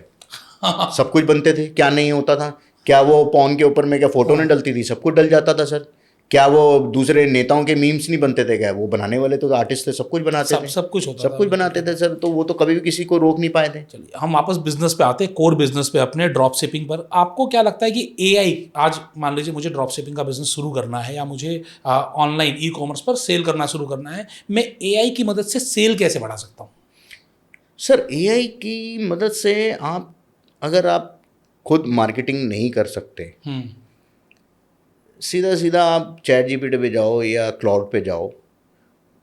सब कुछ बनते थे, क्या नहीं होता था? क्या वो पॉन के ऊपर में क्या फोटो नहीं डलती थी? सब कुछ डल जाता था सर। क्या वो दूसरे नेताओं के मीम्स नहीं बनते थे क्या? वो बनाने वाले तो आर्टिस्ट थे, सब कुछ बनाते थे, सब कुछ होता सब कुछ बनाते थे सर। तो वो तो कभी भी किसी को रोक नहीं पाए थे। चलिए हम वापस बिजनेस पे आते हैं, कोर बिजनेस पे, अपने ड्रॉप शिपिंग पर। आपको क्या लगता है कि एआई, आज मान लीजिए मुझे ड्रॉप शिपिंग का बिजनेस शुरू करना है, या मुझे ऑनलाइन ई कॉमर्स पर सेल करना शुरू करना है, मैं एआई की मदद से सेल कैसे बढ़ा सकता हूँ? सर एआई की मदद से आप, अगर आप खुद मार्केटिंग नहीं कर सकते, सीधा सीधा आप चैट जीपीटी पे जाओ या क्लाउड पे जाओ,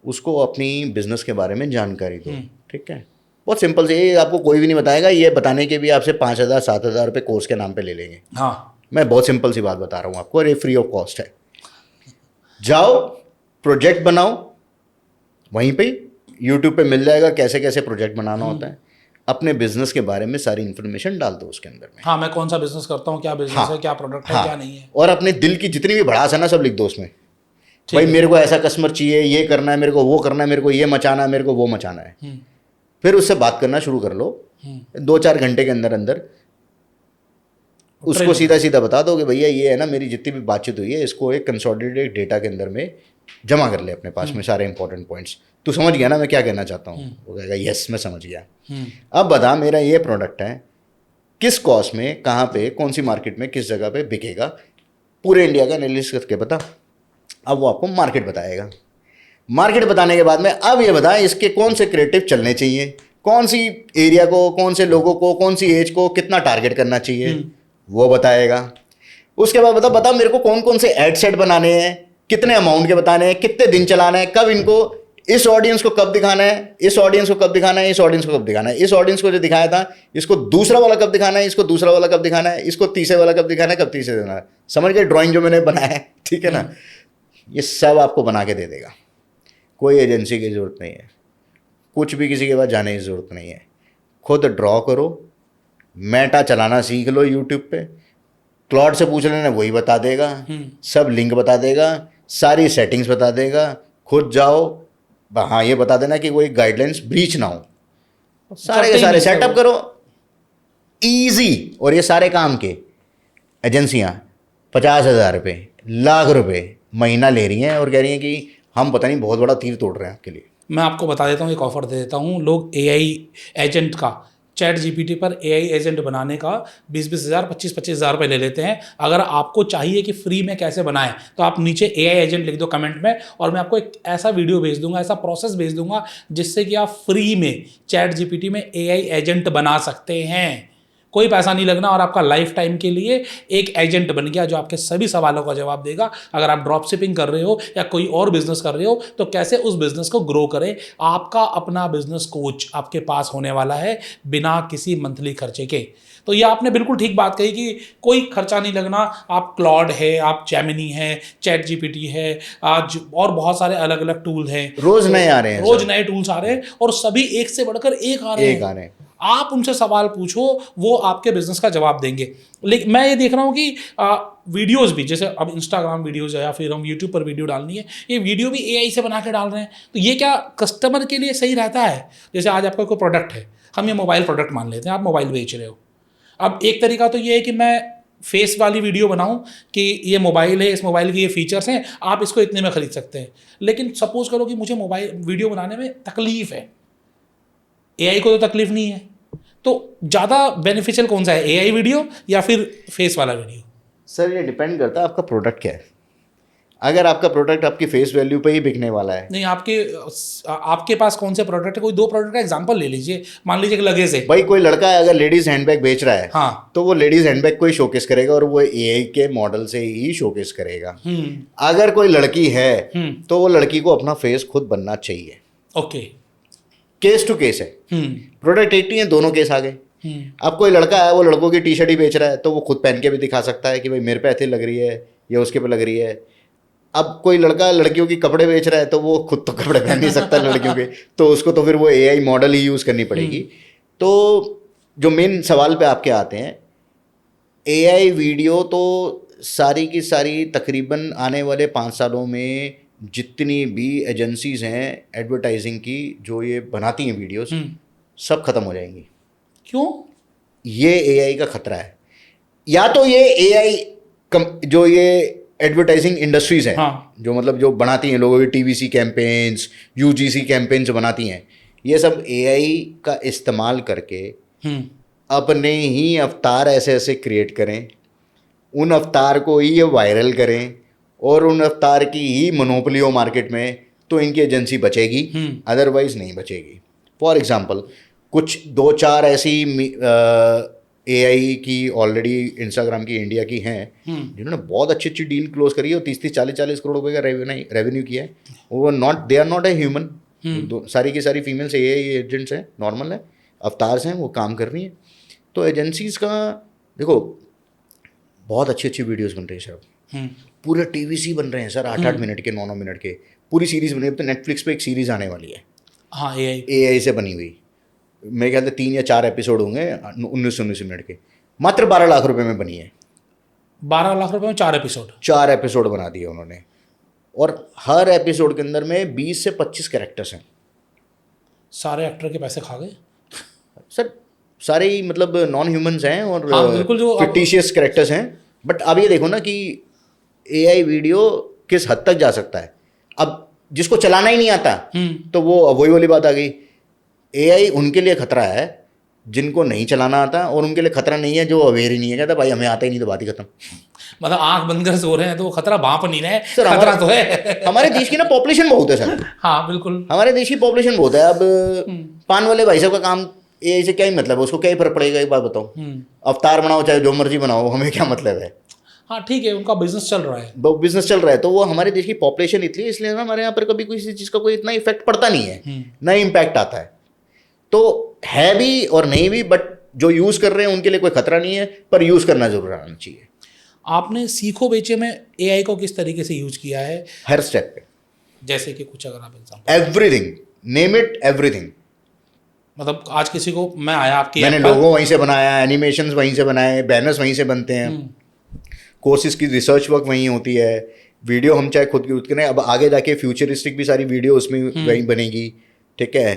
उसको अपनी बिजनेस के बारे में जानकारी दो। ठीक है, बहुत सिंपल से, ये आपको कोई भी नहीं बताएगा। ये बताने के भी आपसे 5,000 7,000 रुपये कोर्स के नाम पे ले लेंगे। हाँ। मैं बहुत सिंपल सी बात बता रहा हूँ आपको, और ये फ्री ऑफ कॉस्ट है। जाओ, प्रोजेक्ट बनाओ, वहीं पे यूट्यूब पे मिल जाएगा कैसे कैसे प्रोजेक्ट बनाना होता है। अपने बिजनेस के बारे में सारी इन्फॉर्मेशन डाल दो उसके अंदर में। हाँ, मैं कौन सा बिजनेस करता हूँ, क्या बिजनेस है, क्या प्रोडक्ट है, क्या नहीं है। और अपने दिल की जितनी भी भड़ास है ना, सब लिख दो उसमें। भाई मेरे को ऐसा कस्टमर चाहिए, ये करना है मेरे को, वो करना है मेरे को, ये मचाना है मेरे को, वो मचाना है। फिर उससे बात करना शुरू कर लो। 2-4 घंटे के अंदर अंदर उसको सीधा सीधा बता दो कि भैया ये है ना, मेरी जितनी भी बातचीत हुई है, इसको एक कंसोलिडेटेड डेटा के अंदर में जमा कर ले अपने पास में, सारे इंपॉर्टेंट पॉइंट्स। तू समझ गया ना मैं क्या कहना चाहता हूँ? वो कहेगा यस मैं समझ गया। अब बता, मेरा ये प्रोडक्ट है, किस कॉस्ट में, कहाँ पे, कौन सी मार्केट में, किस जगह पे बिकेगा, पूरे इंडिया का एनालिसिस करके बता। अब वो आपको मार्केट बताएगा। मार्केट बताने के बाद में अब ये बता, इसके कौन से क्रिएटिव चलने चाहिए, कौन सी एरिया को, कौन से लोगों को, कौन सी एज को कितना टारगेट करना चाहिए, वो बताएगा। उसके बाद बता मेरे को कौन कौन से एड सेट बनाने हैं, कितने अमाउंट के बताने हैं, कितने दिन चलाना है, कब इनको, इस ऑडियंस को कब दिखाना है, इस ऑडियंस को कब दिखाना है, इस ऑडियंस को कब दिखाना है, इस ऑडियंस को जो दिखाया था इसको दूसरा वाला कब दिखाना है, इसको दूसरा वाला कब दिखाना है, इसको तीसरे वाला कब दिखाना है, कब तीसरे देना है। समझ गए ड्राइंग जो मैंने बनाया है? ठीक है ना, ये सब आपको बना के दे देगा। कोई एजेंसी की ज़रूरत नहीं है, कुछ भी किसी के पास जाने की ज़रूरत नहीं है। खुद ड्रॉ करो, मेटा चलाना सीख लो यूट्यूब पे, क्लाउड से पूछ लेना वही बता देगा, सब लिंक बता देगा, सारी सेटिंग्स बता देगा। खुद जाओ, हाँ ये बता देना कि कोई गाइडलाइंस ब्रीच ना हो, सारे के सारे सेटअप करो, इजी। और ये सारे काम के एजेंसियाँ 50,000 रुपये, लाख रुपए महीना ले रही हैं और कह रही हैं कि हम पता नहीं बहुत बड़ा तीर तोड़ रहे हैं आपके लिए। मैं आपको बता देता हूँ, एक ऑफर दे देता हूँ। लोग एआई एजेंट का, चैट जीपीटी पर एआई एजेंट बनाने का 20-20 हज़ार, 25-25 हज़ार रुपये ले लेते हैं। अगर आपको चाहिए कि फ्री में कैसे बनाएं, तो आप नीचे एआई एजेंट लिख दो कमेंट में, और मैं आपको एक ऐसा वीडियो भेज दूंगा, ऐसा प्रोसेस भेज दूंगा जिससे कि आप फ्री में चैट जीपीटी में एआई एजेंट बना सकते हैं। कोई पैसा नहीं लगना और आपका लाइफ टाइम के लिए एक एजेंट बन गया जो आपके सभी सवालों का जवाब देगा। अगर आप ड्रॉप शिपिंग कर रहे हो या कोई और बिजनेस कर रहे हो तो कैसे उस बिजनेस को ग्रो करें, आपका अपना बिजनेस कोच आपके पास होने वाला है बिना किसी मंथली खर्चे के। तो ये आपने बिल्कुल ठीक बात कही कि कोई खर्चा नहीं लगना। आप क्लॉड है, आप जेमिनी है, चैट जीपीटी है, आज और बहुत सारे अलग अलग टूल हैं, रोज नए आ रहे हैं, रोज नए टूल्स आ रहे हैं और सभी एक से बढ़कर एक आ रहे हैं। आप उनसे सवाल पूछो, वो आपके बिजनेस का जवाब देंगे। लेकिन मैं ये देख रहा हूँ कि वीडियोस भी, जैसे अब इंस्टाग्राम वीडियोस है या फिर हम यूट्यूब पर वीडियो डालनी है, ये वीडियो भी एआई से बना के डाल रहे हैं। तो ये क्या कस्टमर के लिए सही रहता है? जैसे आज आपका कोई प्रोडक्ट है, हम ये मोबाइल प्रोडक्ट मान लेते हैं, आप मोबाइल बेच रहे हो। अब एक तरीका तो ये है कि मैं फेस वाली वीडियो बनाऊं कि ये मोबाइल है, इस मोबाइल के ये फीचर्स हैं, आप इसको इतने में खरीद सकते हैं। लेकिन सपोज करो कि मुझे मोबाइल वीडियो बनाने में तकलीफ है, एआई को तो तकलीफ नहीं है, तो ज़्यादा बेनिफिशियल कौन सा है, एआई वीडियो या फिर फेस वाला वीडियो? सर ये डिपेंड करता है आपका प्रोडक्ट क्या है। अगर आपका प्रोडक्ट आपकी फेस वैल्यू पे ही बिकने वाला है। नहीं, आपके पास कौन से प्रोडक्ट है? कोई 2 प्रोडक्ट का एग्जांपल ले लीजिए। मान लीजिए कि लगेज है भाई, कोई लड़का है अगर लेडीज हैंडबैग बेच रहा है, हाँ, तो वो लेडीज हैंडबैग को ही शोकेस करेगा और वो एआई के मॉडल से ही शोकेस करेगा। अगर कोई लड़की है तो वो लड़की को अपना फेस खुद बनना चाहिए। ओके, केस टू केस है, प्रोडक्ट एक नहीं है, दोनों केस आ गए। अब कोई लड़का है वो लड़कों की टी शर्ट ही बेच रहा है, तो वो खुद पहन के भी दिखा सकता है कि भाई मेरे पे ऐसे लग रही है या उसके पे लग रही है। अब कोई लड़का लड़कियों की कपड़े बेच रहा है, तो वो खुद तो कपड़े पहन नहीं सकता लड़कियों के, तो उसको तो फिर वो एआई मॉडल ही यूज़ करनी पड़ेगी। तो जो मेन सवाल पे आपके आते हैं, एआई वीडियो तो सारी की सारी तकरीबन आने वाले 5 सालों में जितनी भी एजेंसीज हैं एडवर्टाइजिंग की जो ये बनाती हैं वीडियोस, सब खत्म हो जाएंगी। क्यों? ये एआई का खतरा है। या तो ये एआई जो ये एडवर्टाइजिंग इंडस्ट्रीज हैं, हाँ, जो मतलब जो बनाती हैं लोगों की टीवीसी कैंपेन्स, यूजीसी कैंपेन्स बनाती हैं, ये सब एआई का इस्तेमाल करके अपने ही अवतार ऐसे ऐसे क्रिएट करें, उन अवतार को ही ये वायरल करें और उन अवतार की ही मोनोपोली हो मार्केट में, तो इनकी एजेंसी बचेगी, अदरवाइज नहीं बचेगी। फॉर एग्जांपल कुछ 2-4 ऐसी एआई की ऑलरेडी इंस्टाग्राम की इंडिया की हैं जिन्होंने बहुत अच्छी अच्छी डील क्लोज करी है और 30-40 करोड़ रुपए का रेवेन्यू किया है। वो they are not a human, सारी की सारी फीमेल्स एआई एजेंट्स हैं, नॉर्मल है, अवतार्स हैं, वो काम कर रही हैं। तो एजेंसीज का देखो बहुत अच्छी अच्छी वीडियोस बन रही है सर, पूरे टीवीसी बन रहे हैं सर, 8-8 मिनट के, 9-9 मिनट के, पूरी सीरीज बनी है। अब तो नेटफ्लिक्स पे एक सीरीज आने वाली है, हाँ, एआई से बनी हुई, मेरे ख्याल से 3 या 4 एपिसोड होंगे, 19 मिनट के, मात्र 12 लाख रुपए में बनी है। 12 लाख रुपए में 4 एपिसोड? 4 एपिसोड बना दिए उन्होंने, और हर एपिसोड के अंदर में 20 से 25 कैरेक्टर्स हैं। सारे एक्टर के पैसे खा गए सर, सारे ही मतलब नॉन ह्यूमंस हैं और हाँ, बिल्कुल, जो फिक्टिशियस कैरेक्टर्स हैं। बट अब ये देखो ना कि एआई वीडियो किस हद तक जा सकता है। अब जिसको चलाना ही नहीं आता तो वो वही वाली बात आ गई, एआई उनके लिए खतरा है जिनको नहीं चलाना आता, और उनके लिए खतरा नहीं है जो अवेयर ही नहीं है, कहता भाई हमें आता ही नहीं तो बात ही खत्म। मतलब आंख बंद कर सो रहे हैं तो वो खतरा वहां पर नहीं रहे, सर खतरा तो है। हमारे देश की ना पॉपुलेशन बहुत है सर। हाँ बिल्कुल, हमारे देश की पॉपुलेशन बहुत है। अब पान वाले भाई साहब का काम एआई से क्या ही मतलब है, उसको क्या ही फर्क पड़ेगा, एक बात बताओ, अवतार बनाओ चाहे जो मर्जी बनाओ, हमें क्या मतलब है। हाँ ठीक है, उनका बिजनेस चल रहा है, बिजनेस चल रहा है, तो वो हमारे देश की पॉपुलेशन इतनी, इसलिए ना हमारे यहाँ पर कभी किसी चीज़ का कोई इतना इफेक्ट पड़ता नहीं है, ना इम्पैक्ट आता है। तो है भी और नहीं भी, बट जो यूज़ कर रहे हैं उनके लिए कोई खतरा नहीं है, पर यूज़ करना जरूर आना चाहिए। आपने सीखो बेचे में एआई को किस तरीके से यूज किया है? हर स्टेप पे, जैसे कि कुछ अगर आप example, everything, name it, everything. मतलब आज किसी को, मैं आया आपके, मैंने लोगो वहीं से बनाया, एनिमेशंस वहीं से बनाए, बैनर्स वहीं से बनते हैं, कोर्सेज की रिसर्च वर्क वहीं होती है, वीडियो हम चाहे खुद करें, अब आगे जाके फ्यूचरिस्टिक भी सारी वीडियो उसमें वहीं बनेगी, ठीक है।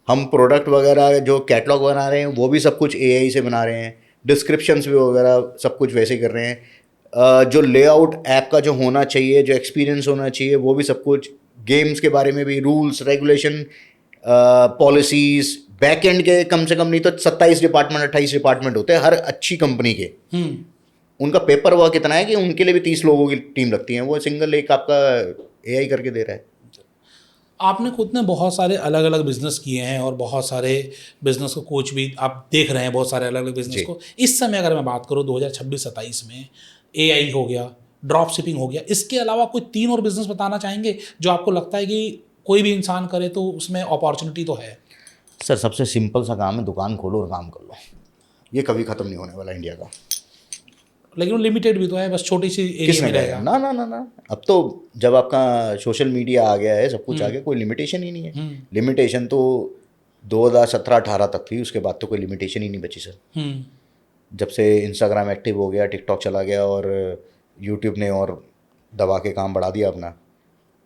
हम प्रोडक्ट वगैरह जो कैटलॉग बना रहे हैं वो भी सब कुछ एआई से बना रहे हैं, डिस्क्रिप्शंस भी वगैरह सब कुछ वैसे ही कर रहे हैं। जो लेआउट ऐप का जो होना चाहिए, जो एक्सपीरियंस होना चाहिए, वो भी सब कुछ, गेम्स के बारे में भी rules regulation, policies, back and के कम से कम नहीं तो 27 डिपार्टमेंट 28 डिपार्टमेंट होते हैं हर अच्छी कंपनी के। उनका पेपर वर्क इतना है कि उनके लिए भी 30 लोगों की टीम लगती है, वो सिंगल एक आपका एआई करके दे रहा है। आपने खुद ने बहुत सारे अलग अलग बिजनेस किए हैं और बहुत सारे बिजनेस को कोच भी आप देख रहे हैं, बहुत सारे अलग अलग बिजनेस को। इस समय अगर मैं बात करूँ 2026-27 में, AI हो गया, ड्रॉप शिपिंग हो गया, इसके अलावा कोई 3 और बिजनेस बताना चाहेंगे जो आपको लगता है कि कोई भी इंसान करे तो उसमें अपॉर्चुनिटी तो है? सर सबसे सिंपल सा काम है, दुकान खोलो और काम कर लो। ये कभी ख़त्म नहीं होने वाला इंडिया का। लेकिन वो लिमिटेड भी तो है, बस छोटी सी एरिया किसने में कहा? रहेगा। ना ना ना ना, अब तो जब आपका सोशल मीडिया आ गया है, सब कुछ आ गया, कोई लिमिटेशन ही नहीं है। लिमिटेशन तो 2017-18 तक थी, उसके बाद तो कोई लिमिटेशन ही नहीं बची सर। हम्म। जब से इंस्टाग्राम एक्टिव हो गया, टिकटॉक चला गया और यूट्यूब ने और दबा के काम बढ़ा दिया अपना,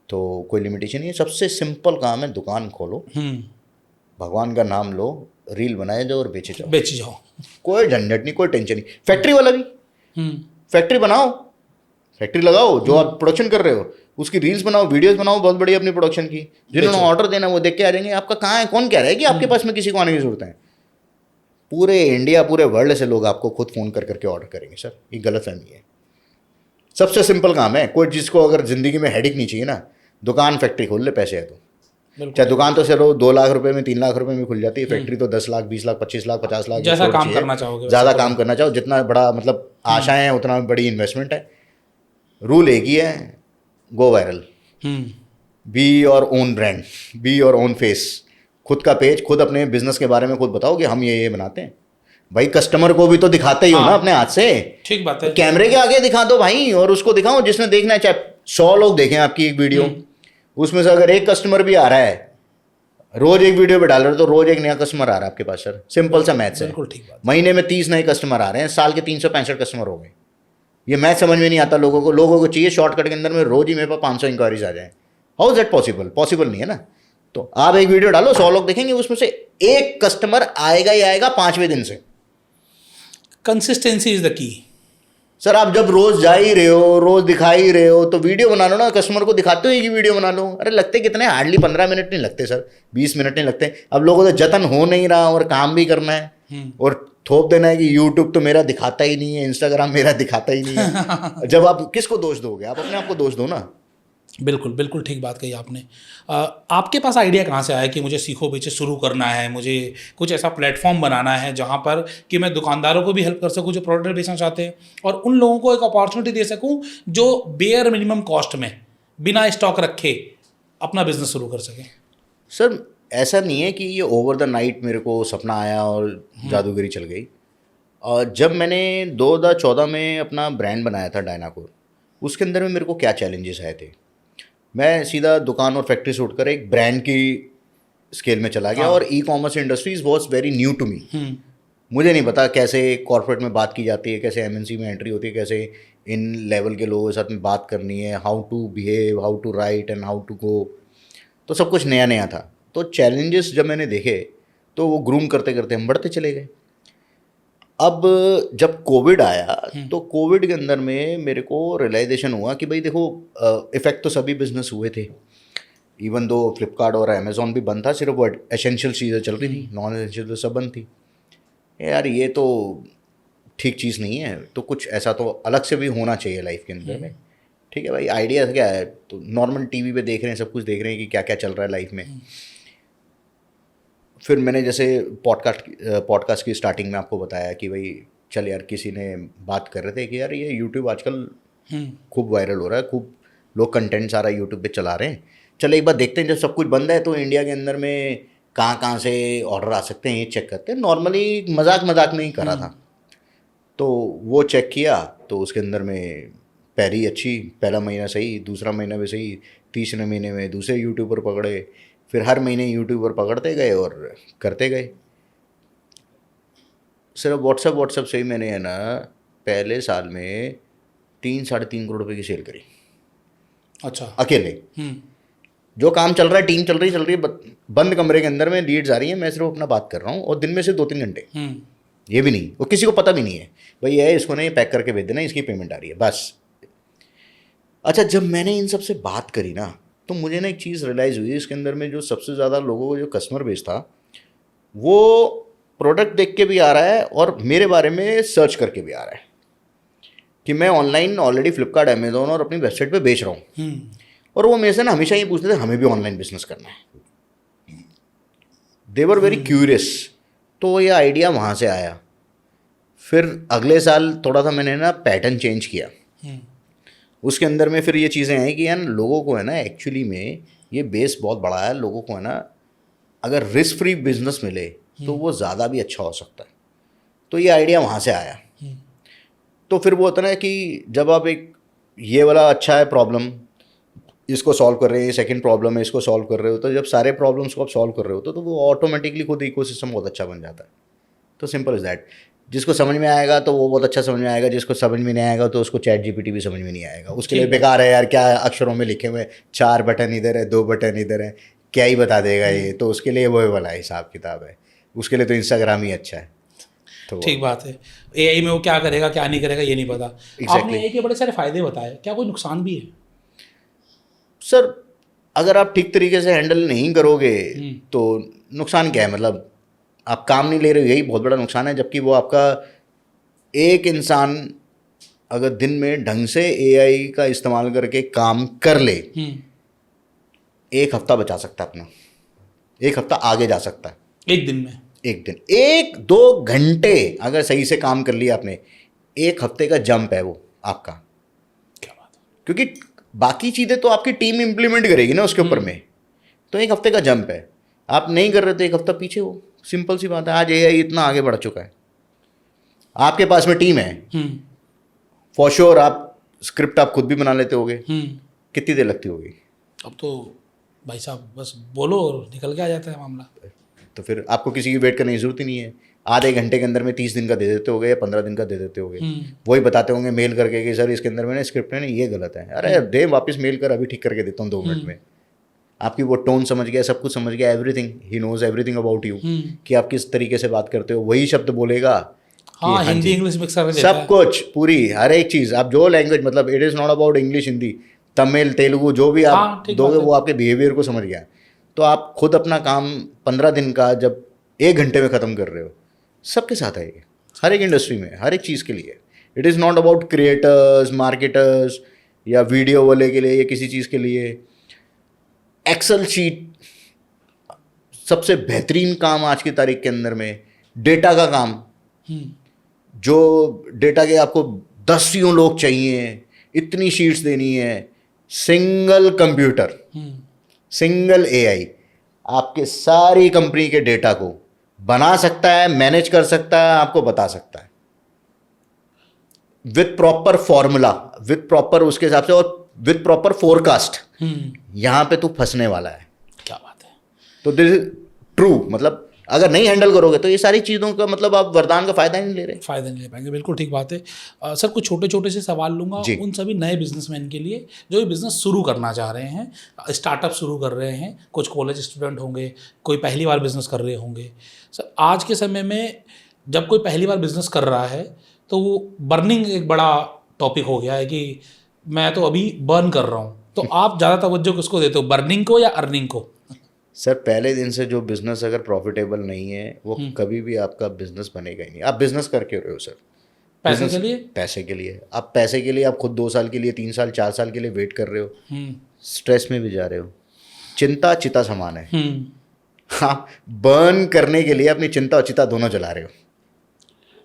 तो कोई लिमिटेशन नहीं है। सबसे सिंपल काम है, दुकान खोलो, भगवान का नाम लो, रील बनाए जाओ और बेचे जाओ। बेच जाओ। कोई झंझट नहीं, कोई टेंशन नहीं। फैक्ट्री वाला भी, फैक्ट्री बनाओ, फैक्ट्री लगाओ, जो आप प्रोडक्शन कर रहे हो उसकी रील्स बनाओ, वीडियोस बनाओ बहुत बढ़िया अपनी प्रोडक्शन की। जिन्होंने ऑर्डर देना वो देख के आ जाएंगे। आपका कहाँ है, कौन कह रहा है कि आपके पास में किसी को आने की जरूरत है? पूरे इंडिया, पूरे वर्ल्ड से लोग आपको खुद फ़ोन कर करके ऑर्डर करेंगे सर। ये गलत फहमी है। सबसे सिंपल काम है, कोई जिसको अगर ज़िंदगी में हेडिक नहीं चाहिए ना, दुकान फैक्ट्री खोल ले, पैसे है तो। चाहे दुकान तो सिर्फ 2 लाख रुपए में, 3 लाख रुपए में खुल जाती है, फैक्ट्री तो 10 लाख, 20 लाख, 25 लाख, 50 लाख, जैसा काम करना चाहोगे, ज़्यादा काम करना चाहो, जितना बड़ा मतलब आशाएं हैं उतना बड़ी इन्वेस्टमेंट है। रूल एक ही है, go viral, be your own brand, be your own face. खुद का पेज, खुद अपने बिजनेस के बारे में खुद बताओ कि हम ये बनाते हैं। भाई कस्टमर को भी तो दिखाते ही हो ना अपने हाथ से। ठीक बात है। तो कैमरे के आगे दिखा दो भाई, और उसको दिखाओ जिसने देखना है। चाहे 100 लोग देखें आपकी एक वीडियो, उसमें से अगर एक कस्टमर भी आ रहा है, रोज एक वीडियो पे डाल रहे हो तो रोज एक नया कस्टमर आ रहा है आपके पास सर। सिंपल सा मैथ्स है। बिल्कुल ठीक बात। महीने में 30 नए कस्टमर आ रहे हैं, साल के 365 कस्टमर हो गए। ये मैथ समझ में नहीं आता लोगों को। लोगों को चाहिए शॉर्टकट के अंदर में रोज ही मेरे पास 500 इंक्वायरीज आ जाए। How is that possible? Possible नहीं है ना। तो आप एक वीडियो डालो, 100 लोग देखेंगे, उसमें से एक कस्टमर आएगा ही आएगा 5वें दिन से। Consistency is the key. Sir आप जब रोज जा ही रहे हो, रोज दिखा ही रहे हो, तो वीडियो बना लो ना, कस्टमर को दिखाते हो कि वीडियो बना लो। अरे लगते कितने, हार्डली 15 मिनट नहीं लगते सर, 20 मिनट नहीं लगते। अब लोगों को जतन हो नहीं रहा और काम भी करना है और थोप देना है कि यूट्यूब तो मेरा दिखाता ही नहीं है, इंस्टाग्राम मेरा दिखाता ही नहीं है। जब आप किसको दोष दोगे? आप अपने आप को दोष दो ना। बिल्कुल बिल्कुल ठीक बात कही आपने। आपके पास आइडिया कहाँ से आया कि मुझे सीखो बेचे शुरू करना है, मुझे कुछ ऐसा प्लेटफॉर्म बनाना है जहाँ पर कि मैं दुकानदारों को भी हेल्प कर सकूँ जो प्रोडक्ट बेचना चाहते हैं, और उन लोगों को एक अपॉर्चुनिटी दे सकूँ जो बेयर मिनिमम कॉस्ट में बिना स्टॉक रखे अपना बिजनेस शुरू कर सकें? सर ऐसा नहीं है कि ये ओवर द नाइट मेरे को सपना आया और जादूगरी चल गई। और जब मैंने 2014 में अपना ब्रांड बनाया था डायनाकोर, उसके अंदर में मेरे को क्या चैलेंजेस आए थे। मैं सीधा दुकान और फैक्ट्री से उठकर एक ब्रांड की स्केल में चला गया। और e commerce industries was very new to me. मुझे नहीं पता कैसे कॉर्पोरेट में बात की जाती है, कैसे एमएनसी में एंट्री होती है, कैसे इन लेवल के लोगों के साथ में बात करनी है, how to behave, how to write and how to go. तो सब कुछ नया नया था। तो चैलेंजेस जब मैंने देखे तो वो ग्रूम करते करते हम बढ़ते चले गए। अब जब कोविड आया तो कोविड के अंदर में मेरे को रियलाइजेशन हुआ कि भाई देखो, इफ़ेक्ट तो सभी बिजनेस हुए थे। इवन दो फ्लिपकार्ट और अमेज़ॉन भी बंद था, सिर्फ वो एसेंशियल चीज़ें चल रही थी, नॉन एसेंशियल तो सब बंद थी। यार ये तो ठीक चीज़ नहीं है, तो कुछ ऐसा तो अलग से भी होना चाहिए लाइफ के अंदर में। ठीक है भाई, आइडिया क्या है? तो नॉर्मल टीवी पे देख रहे हैं, सब कुछ देख रहे हैं कि क्या क्या चल रहा है लाइफ में। फिर मैंने जैसे पॉडकास्ट की स्टार्टिंग में आपको बताया कि भाई चल यार, किसी ने बात कर रहे थे कि यार ये यूट्यूब आजकल खूब वायरल हो रहा है, खूब लोग कंटेंट सारा यूट्यूब पे चला रहे हैं, चलो एक बार देखते हैं। जब सब कुछ बंद है तो इंडिया के अंदर में कहाँ कहाँ से ऑर्डर आ सकते हैं ये चेक करते हैं। नॉर्मली मजाक मजाक में ही करा था। तो वो चेक किया तो उसके अंदर में पहली अच्छी, पहला महीना सही, दूसरा महीना भी सही, तीसरे महीने में दूसरे यूट्यूबर पकड़े, फिर हर महीने यूट्यूबर पकड़ते गए और करते गए। सिर्फ व्हाट्सएप से ही मैंने है ना पहले साल में 3-3.5 करोड़ रुपए की सेल करी। अच्छा, अकेले। जो काम चल रहा है, टीम चल रही है, बंद कमरे के अंदर में लीड्स आ रही हैं, मैं सिर्फ अपना बात कर रहा हूँ, और दिन में से 2-3 घंटे, ये भी नहीं, वो किसी को पता भी नहीं है भाई ये इसको नहीं पैक करके भेज देना, इसकी पेमेंट आ रही है बस। अच्छा, जब मैंने इन सब से बात करी ना तो मुझे ना एक चीज़ रियलाइज़ हुई, इसके अंदर में जो सबसे ज़्यादा लोगों को जो कस्टमर बेस था वो प्रोडक्ट देख के भी आ रहा है और मेरे बारे में सर्च करके भी आ रहा है कि मैं ऑनलाइन ऑलरेडी फ्लिपकार्ट, अमेज़ॉन और अपनी वेबसाइट पे बेच रहा हूँ। और वो मेरे से ना हमेशा ये पूछते थे हमें भी ऑनलाइन बिजनेस करना है, दे वर वेरी क्यूरियस। तो ये आइडिया वहाँ से आया। फिर अगले साल थोड़ा सा मैंने ना पैटर्न चेंज किया, उसके अंदर में फिर ये चीज़ें आई कि यार लोगों को है ना एक्चुअली में ये बेस बहुत बड़ा है, लोगों को है ना अगर रिस्क फ्री बिजनेस मिले तो वो ज़्यादा भी अच्छा हो सकता है। तो ये आइडिया वहाँ से आया। तो फिर वो होता है ना कि जब आप एक ये वाला अच्छा है प्रॉब्लम, इसको सॉल्व कर रहे हैं, सेकंड प्रॉब्लम है इसको सॉल्व कर रहे हो, तो जब सारे प्रॉब्लम्स को आप सॉल्व कर रहे हो तो वो ऑटोमेटिकली खुद इकोसिस्टम बहुत अच्छा बन जाता है। तो सिंपल इज़ दैट। जिसको समझ में आएगा तो वो बहुत अच्छा समझ में आएगा, जिसको समझ में नहीं आएगा तो उसको चैट जीपीटी भी समझ में नहीं आएगा, उसके लिए बेकार है यार, क्या अक्षरों में लिखे हुए 4 बटन इधर है 2 बटन इधर है, क्या ही बता देगा ये। तो उसके लिए वो वाला हिसाब किताब है, उसके लिए तो इंस्टाग्राम ही अच्छा है। तो ठीक बात है। एआई में वो क्या करेगा क्या नहीं करेगा ये नहीं पता। आपने एआई के बड़े सारे फायदे बताए, क्या कोई नुकसान भी है? सर अगर आप ठीक तरीके से हैंडल नहीं करोगे तो नुकसान क्या है, मतलब आप काम नहीं ले रहे हो, यही बहुत बड़ा नुकसान है। जबकि वो आपका एक इंसान अगर दिन में ढंग से एआई का इस्तेमाल करके काम कर ले, 1 हफ्ता बचा सकता है अपना, 1 हफ्ता आगे जा सकता है एक दिन में। एक दिन 1-2 घंटे अगर सही से काम कर लिया आपने, 1 हफ्ते का जंप है वो आपका। क्या बात है। क्योंकि बाकी चीज़ें तो आपकी टीम इम्प्लीमेंट करेगी ना उसके ऊपर में, तो 1 हफ्ते का जंप है। आप नहीं कर रहे तो 1 हफ्ता पीछे हो, सिंपल सी बात है। आज एआई इतना आगे बढ़ चुका है, आपके पास में टीम है, फॉर श्योर आप स्क्रिप्ट आप खुद भी बना लेते होगे, कितनी देर लगती होगी? अब तो भाई साहब बस बोलो और निकल के आ जाता है मामला। तो फिर आपको किसी की वेट करने की जरूरत ही नहीं है। आधे घंटे के अंदर में 30 दिन का दे देते होगे या 15 दिन का दे देते होगे। वही बताते होंगे मेल करके कि सर इसके अंदर में ना स्क्रिप्ट है ना ये गलत है, अरे दे वापस मेल कर, अभी ठीक करके देता हूँ 2 मिनट में। आपकी वो टोन समझ गया, सब कुछ समझ गया, एवरीथिंग ही नोज एवरीथिंग अबाउट यू, कि आप किस तरीके से बात करते हो, वही शब्द बोलेगा। हाँ, हिंदी इंग्लिश मिक्स कर देता सब है। कुछ पूरी हर एक चीज़, आप जो लैंग्वेज, मतलब it is not about English, Hindi, Tamil, Telugu, जो भी आप ठीक दोगे बात है। वो आपके बिहेवियर को समझ गया। तो आप खुद अपना काम 15 दिन का जब 1 घंटे में ख़त्म कर रहे हो, सबके साथ है ये, हर एक इंडस्ट्री में, हर एक चीज़ के लिए। It is not about creators, marketers या वीडियो वाले के लिए या किसी चीज़ के लिए। एक्सेल शीट सबसे बेहतरीन काम आज की तारीख के अंदर में। डेटा का काम, जो डेटा के आपको 10 लोग चाहिए, इतनी शीट्स देनी है, सिंगल कंप्यूटर, सिंगल एआई आपके सारी कंपनी के डेटा को बना सकता है, मैनेज कर सकता है, आपको बता सकता है with proper formula, with proper उसके हिसाब से, और विथ प्रॉपर फोरकास्ट। यहां पे तू फंसने वाला है। क्या बात है। तो दिस इज ट्रू, मतलब अगर नहीं हैंडल करोगे तो ये सारी चीज़ों का मतलब आप वरदान का फ़ायदा ही नहीं ले रहे। फ़ायदा नहीं ले पाएंगे, बिल्कुल ठीक बात है। सर कुछ छोटे छोटे से सवाल लूँगा उन सभी नए बिजनेसमैन के लिए जो ये बिज़नेस शुरू करना चाह रहे हैं, स्टार्टअप शुरू कर रहे हैं। कुछ कॉलेज स्टूडेंट होंगे, कोई पहली बार बिज़नेस कर रहे होंगे। सर आज के समय में जब कोई पहली बार बिज़नेस कर रहा है तो वो बर्निंग एक बड़ा टॉपिक हो गया है कि मैं तो अभी बर्न कर रहा हूँ। तो आप ज़्यादा तवज्जो किसको देते हो, बर्निंग को या अर्निंग को? सर पहले दिन से जो बिज़नेस अगर प्रॉफिटेबल नहीं है वो कभी भी आपका बिज़नेस बनेगा ही नहीं। आप बिज़नेस करके रहे हो सर, पैसे के लिए? पैसे के लिए। आप पैसे के लिए आप खुद 2 साल के लिए, 3 साल 4 साल के लिए वेट कर रहे हो, स्ट्रेस में भी जा रहे हो। चिंता चिता समान है। हाँ, बर्न करने के लिए अपनी चिंता और चिता दोनों जला रहे हो।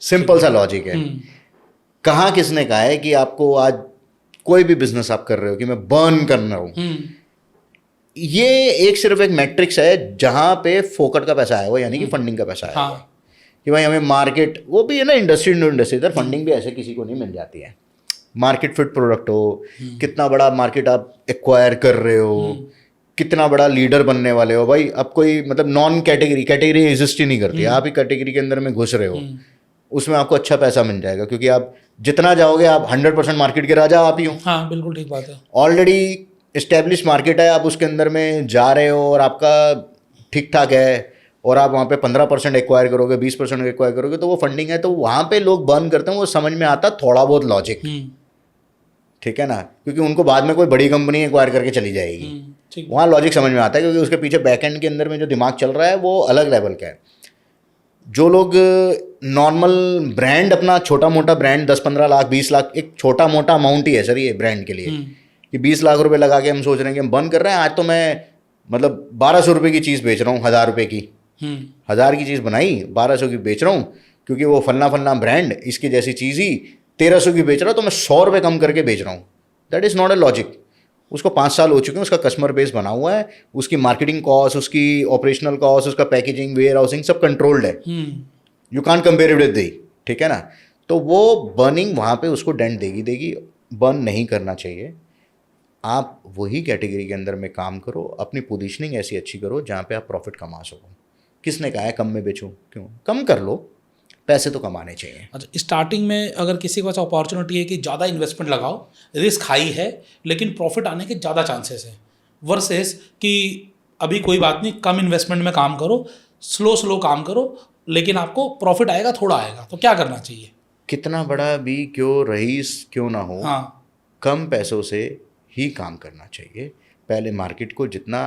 सिंपल सा लॉजिक है। कहाँ किसने कहा है कि आपको आज कोई भी बिजनेस आप कर रहे हो कि मैं बर्न करना हूँ? ये एक सिर्फ एक मैट्रिक्स है जहाँ पे फोकट का पैसा आया हुआ, यानी कि फंडिंग का पैसा आया हुआ कि भाई हमें मार्केट, वो भी है ना इंडस्ट्री टू इंडस्ट्री, इधर फंडिंग भी ऐसे किसी को नहीं मिल जाती है। मार्केट फिट प्रोडक्ट हो, कितना बड़ा मार्केट आप एक्वायर कर रहे हो, कितना बड़ा लीडर बनने वाले हो। भाई अब कोई मतलब नॉन कैटेगरी एग्जिस्ट ही नहीं करती, आप ही कैटेगरी के अंदर में घुस रहे हो, उसमें आपको अच्छा पैसा मिल जाएगा क्योंकि आप जितना जाओगे आप 100% मार्केट के राजा आप ही हो। हाँ बिल्कुल ठीक बात है। ऑलरेडी इस्टेब्लिश मार्केट है, आप उसके अंदर में जा रहे हो और आपका ठीक ठाक है, और आप वहाँ पे 15% एक्वायर करोगे, 20% एक्वायर करोगे, तो वो फंडिंग है। तो वहाँ पे लोग बर्न करते हैं, वो समझ में आता थोड़ा बहुत लॉजिक, ठीक है ना, क्योंकि उनको बाद में कोई बड़ी कंपनी एक्वायर करके चली जाएगी, वहाँ लॉजिक समझ में आता है क्योंकि उसके पीछे बैकएंड के अंदर में जो दिमाग चल रहा है वो अलग लेवल का है। जो लोग नॉर्मल ब्रांड, अपना छोटा मोटा ब्रांड 10-15 लाख 20 लाख, एक छोटा मोटा अमाउंट ही है सर ये ब्रांड के लिए, कि 20 लाख रुपए लगा के हम सोच रहे हैं कि हम बंद कर रहे हैं। आज तो मैं मतलब 1200 रुपये की चीज़ बेच रहा हूँ, 1000 रुपये की। 1000 की चीज़ बनाई 1200 की बेच रहा हूँ, क्योंकि वो फलना ब्रांड इसकी जैसी चीज़ ही 1300 की बेच रहा हूँ, तो मैं 100 रुपये कम करके बेच रहा हूँ। That is not a logic. उसको 5 साल हो चुके हैं, उसका कस्टमर बेस बना हुआ है, उसकी मार्केटिंग कॉस्ट, उसकी ऑपरेशनल कॉस्ट, उसका पैकेजिंग, वेयर हाउसिंग सब कंट्रोल्ड है। You can't compare it with the, ठीक है ना। तो वो बर्निंग वहाँ पे उसको डेंट देगी। बर्न नहीं करना चाहिए। आप वही कैटेगरी के अंदर में काम करो, अपनी पोजीशनिंग ऐसी अच्छी करो जहाँ पे आप प्रॉफिट कमा सको। किसने कहा है कम में बेचो? क्यों? कम कर लो, पैसे तो कमाने चाहिए। अच्छा, स्टार्टिंग में अगर किसी के पास अपॉर्चुनिटी है कि ज़्यादा इन्वेस्टमेंट लगाओ, रिस्क हाई है लेकिन प्रॉफिट आने के ज़्यादा चांसेस हैं, वर्सेस कि अभी कोई बात नहीं, कम इन्वेस्टमेंट में काम करो, स्लो काम करो, लेकिन आपको प्रॉफिट आएगा, थोड़ा आएगा, तो क्या करना चाहिए? कितना बड़ा भी क्यों रईस क्यों ना हो, हाँ। कम पैसों से ही काम करना चाहिए। पहले मार्केट को जितना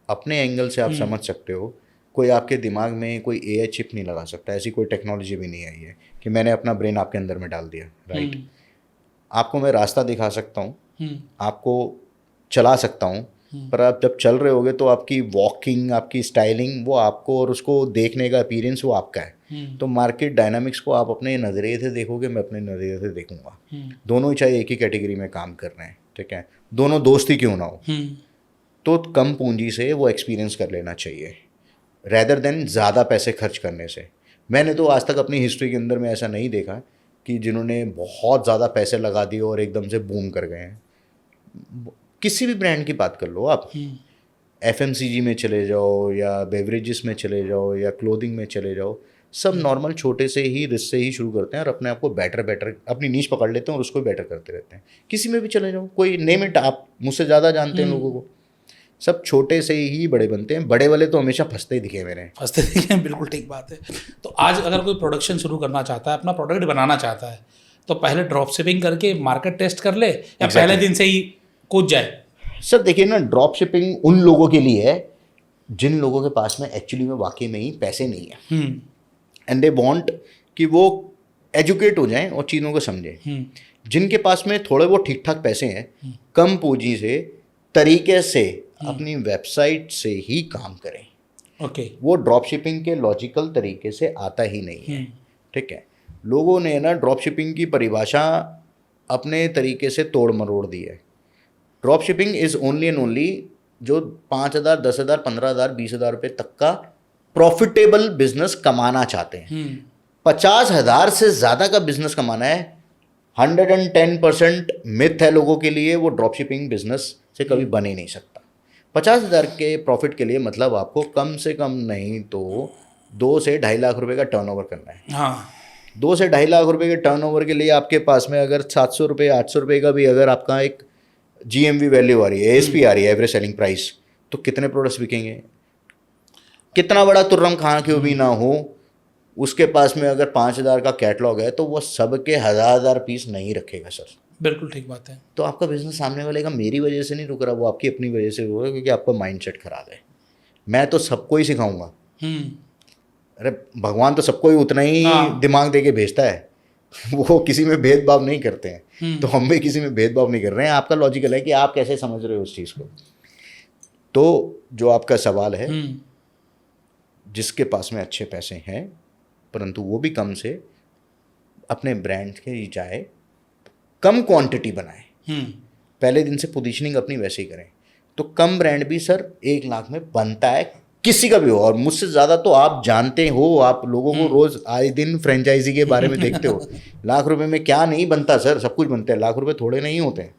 अपने एंगल से आप समझ सकते हो, कोई आपके दिमाग में कोई एआई चिप नहीं लगा सकता, ऐसी कोई टेक्नोलॉजी भी नहीं आई है कि मैंने अपना ब्रेन आपके अंदर में डाल दिया, राइट। आपको मैं रास्ता दिखा सकता हूँ, आपको चला सकता हूँ, पर आप जब चल रहे होगे तो आपकी वॉकिंग, आपकी स्टाइलिंग वो आपको, और उसको देखने का अपीयरेंस वो आपका है। तो मार्केट डायनामिक्स को आप अपने नज़रिए से देखोगे, मैं अपने नज़रिए से देखूंगा। दोनों ही चाहे एक ही कैटेगरी में काम कर रहे हैं, ठीक है, दोनों दोस्त ही क्यों ना हो, तो कम पूंजी से वो एक्सपीरियंस कर लेना चाहिए रैदर देन ज़्यादा पैसे खर्च करने से। मैंने तो आज तक अपनी हिस्ट्री के अंदर में ऐसा नहीं देखा कि जिन्होंने बहुत ज़्यादा पैसे लगा दिए और एकदम से बूम कर गए हैं। किसी भी ब्रांड की बात कर लो आप, FMCG में चले जाओ या बेवरेजेस में चले जाओ या क्लोथिंग में चले जाओ, सब नॉर्मल छोटे से ही रिस्क से ही शुरू करते हैं और अपने आप को बेटर अपनी नीश पकड़ लेते हैं और उसको बेटर करते रहते हैं। किसी में भी चले जाओ, कोई नेम इट, आप मुझसे ज़्यादा जानते हैं लोगों को, सब छोटे से ही बड़े बनते हैं। बड़े वाले तो हमेशा फंसते ही दिखे मेरे। फंसते दिखे हैं, बिल्कुल ठीक बात है। तो आज अगर कोई प्रोडक्शन शुरू करना चाहता है, अपना प्रोडक्ट बनाना चाहता है, तो पहले ड्रॉप शिपिंग करके मार्केट टेस्ट कर ले या पहले दिन से ही कूद जाए? सर देखिए ना, ड्रॉप शिपिंग उन लोगों के लिए है जिन लोगों के पास में एक्चुअली में वाकई में ही पैसे नहीं है, एंड दे वांट कि वो एजुकेट हो जाएं और चीज़ों को समझें। जिनके पास में थोड़े वो ठीक ठाक पैसे हैं, कम पूंजी से तरीके से अपनी वेबसाइट से ही काम करें। ओके। वो ड्रॉप शिपिंग के लॉजिकल तरीके से आता ही नहीं है, ठीक है। लोगों ने ना ड्रॉप शिपिंग की परिभाषा अपने तरीके से तोड़ मरोड़ दी है। Drop shipping is only and only जो 5,000, 10,000, 15,000, 20,000 रुपये तक का प्रॉफिटेबल बिजनेस कमाना चाहते हैं। 50,000 से ज़्यादा का बिजनेस कमाना है, 110% मिथ है लोगों के लिए, वो ड्रॉप शिपिंग बिजनेस से कभी बन ही नहीं सकता। 50,000 के प्रॉफिट के लिए मतलब आपको कम से कम नहीं तो 2 से 2.5 लाख रुपए का टर्नओवर करना है। हाँ। 2 से 2.5 लाख रुपए के टर्नओवर के लिए आपके पास में अगर 700 रुपये, 800 रुपये का भी अगर आपका एक GMV वैल्यू आ रही है, ASP आ रही है, एवरेज सेलिंग प्राइस, तो कितने प्रोडक्ट्स बिकेंगे? कितना बड़ा तुर्रम खां क्यों भी ना हो, उसके पास में अगर 5,000 का कैटलॉग है तो वो सबके 1,000 पीस नहीं रखेगा सर। बिल्कुल ठीक बात है। तो आपका बिजनेस सामने वाले का मेरी वजह से नहीं रुक रहा, वो आपकी अपनी वजह से हो रहा है, क्योंकि आपका माइंडसेट खराब है। मैं तो सबको ही सिखाऊंगा। अरे भगवान तो सबको ही उतना ही दिमाग दे के भेजता है, वो किसी में भेदभाव नहीं करते हैं। तो हम भी किसी में भेदभाव नहीं कर रहे हैं। आपका लॉजिकल है कि आप कैसे समझ रहे हो उस चीज़ को। तो जो आपका सवाल है, जिसके पास में अच्छे पैसे हैं परंतु वो भी कम से अपने ब्रांड के जाए, कम क्वांटिटी बनाए, पहले दिन से पोजीशनिंग अपनी वैसे ही करें, तो कम ब्रांड भी सर 1 लाख में बनता है, किसी का भी हो। और मुझसे ज़्यादा तो आप जानते हो, आप लोगों को रोज़ आए दिन फ्रेंचाइजी के बारे में देखते हो। लाख रुपए में क्या नहीं बनता सर, सब कुछ बनता है। लाख रुपए थोड़े नहीं होते हैं।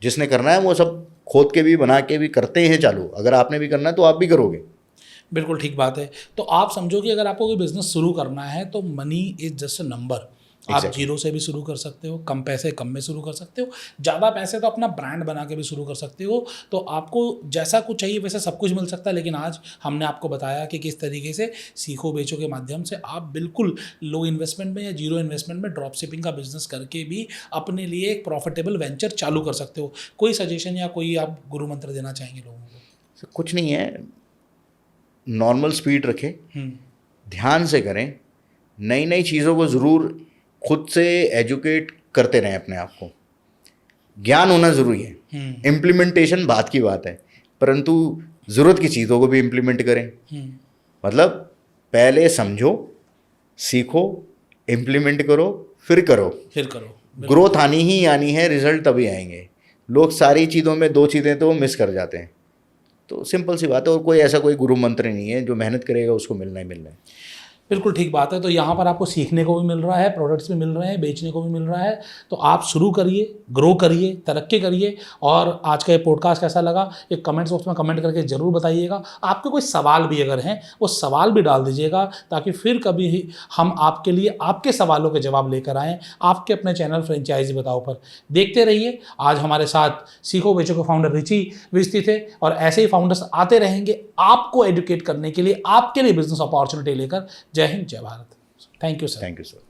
जिसने करना है वो सब खोद के भी बना के भी करते हैं चालू। अगर आपने भी करना है तो आप भी करोगे। बिल्कुल ठीक बात है। तो आप समझो कि अगर आपको कोई बिजनेस शुरू करना है तो money is just a number. आप जीरो से भी शुरू कर सकते हो, कम पैसे कम में शुरू कर सकते हो, ज़्यादा पैसे तो अपना ब्रांड बना के भी शुरू कर सकते हो। तो आपको जैसा कुछ चाहिए वैसे सब कुछ मिल सकता है। लेकिन आज हमने आपको बताया कि किस तरीके से सीखो बेचो के माध्यम से आप बिल्कुल लो इन्वेस्टमेंट में या जीरो इन्वेस्टमेंट में ड्रॉप शिपिंग का बिजनेस करके भी अपने लिए एक प्रॉफिटेबल वेंचर चालू कर सकते हो। कोई सजेशन या कोई आप गुरु मंत्र देना चाहेंगे लोगों को? कुछ नहीं है, नॉर्मल स्पीड रखें, ध्यान से करें, नई नई चीज़ों को ज़रूर खुद से एजुकेट करते रहें अपने आप को। ज्ञान होना ज़रूरी है। इम्प्लीमेंटेशन बात की बात है, परंतु ज़रूरत की चीज़ों को भी इम्प्लीमेंट करें। मतलब पहले समझो, सीखो, इम्प्लीमेंट करो, फिर करो। ग्रोथ आनी ही आनी है, रिजल्ट तभी आएंगे। लोग सारी चीज़ों में 2 चीज़ें तो मिस कर जाते हैं। तो सिंपल सी बात है, और कोई ऐसा कोई गुरु मंत्र नहीं है, जो मेहनत करेगा उसको मिलना ही मिलना है। बिल्कुल ठीक बात है। तो यहाँ पर आपको सीखने को भी मिल रहा है, प्रोडक्ट्स भी मिल रहे हैं, बेचने को भी मिल रहा है। तो आप शुरू करिए, ग्रो करिए, तरक्की करिए। और आज का ये पॉडकास्ट कैसा लगा ये कमेंट्स बॉक्स में कमेंट करके ज़रूर बताइएगा। आपके कोई सवाल भी अगर हैं वो सवाल भी डाल दीजिएगा, ताकि फिर कभी ही हम आपके लिए आपके सवालों के जवाब लेकर आएँ आपके अपने चैनल फ्रेंचाइजी बताओ पर। देखते रहिए। आज हमारे साथ सीखो बेचो के फाउंडर रिची विस्ती थे, और ऐसे ही फाउंडर्स आते रहेंगे आपको एजुकेट करने के लिए, आपके लिए बिजनेस अपॉर्चुनिटी लेकर। जय हिंद, जय Bharat. Thank you sir. Thank you sir.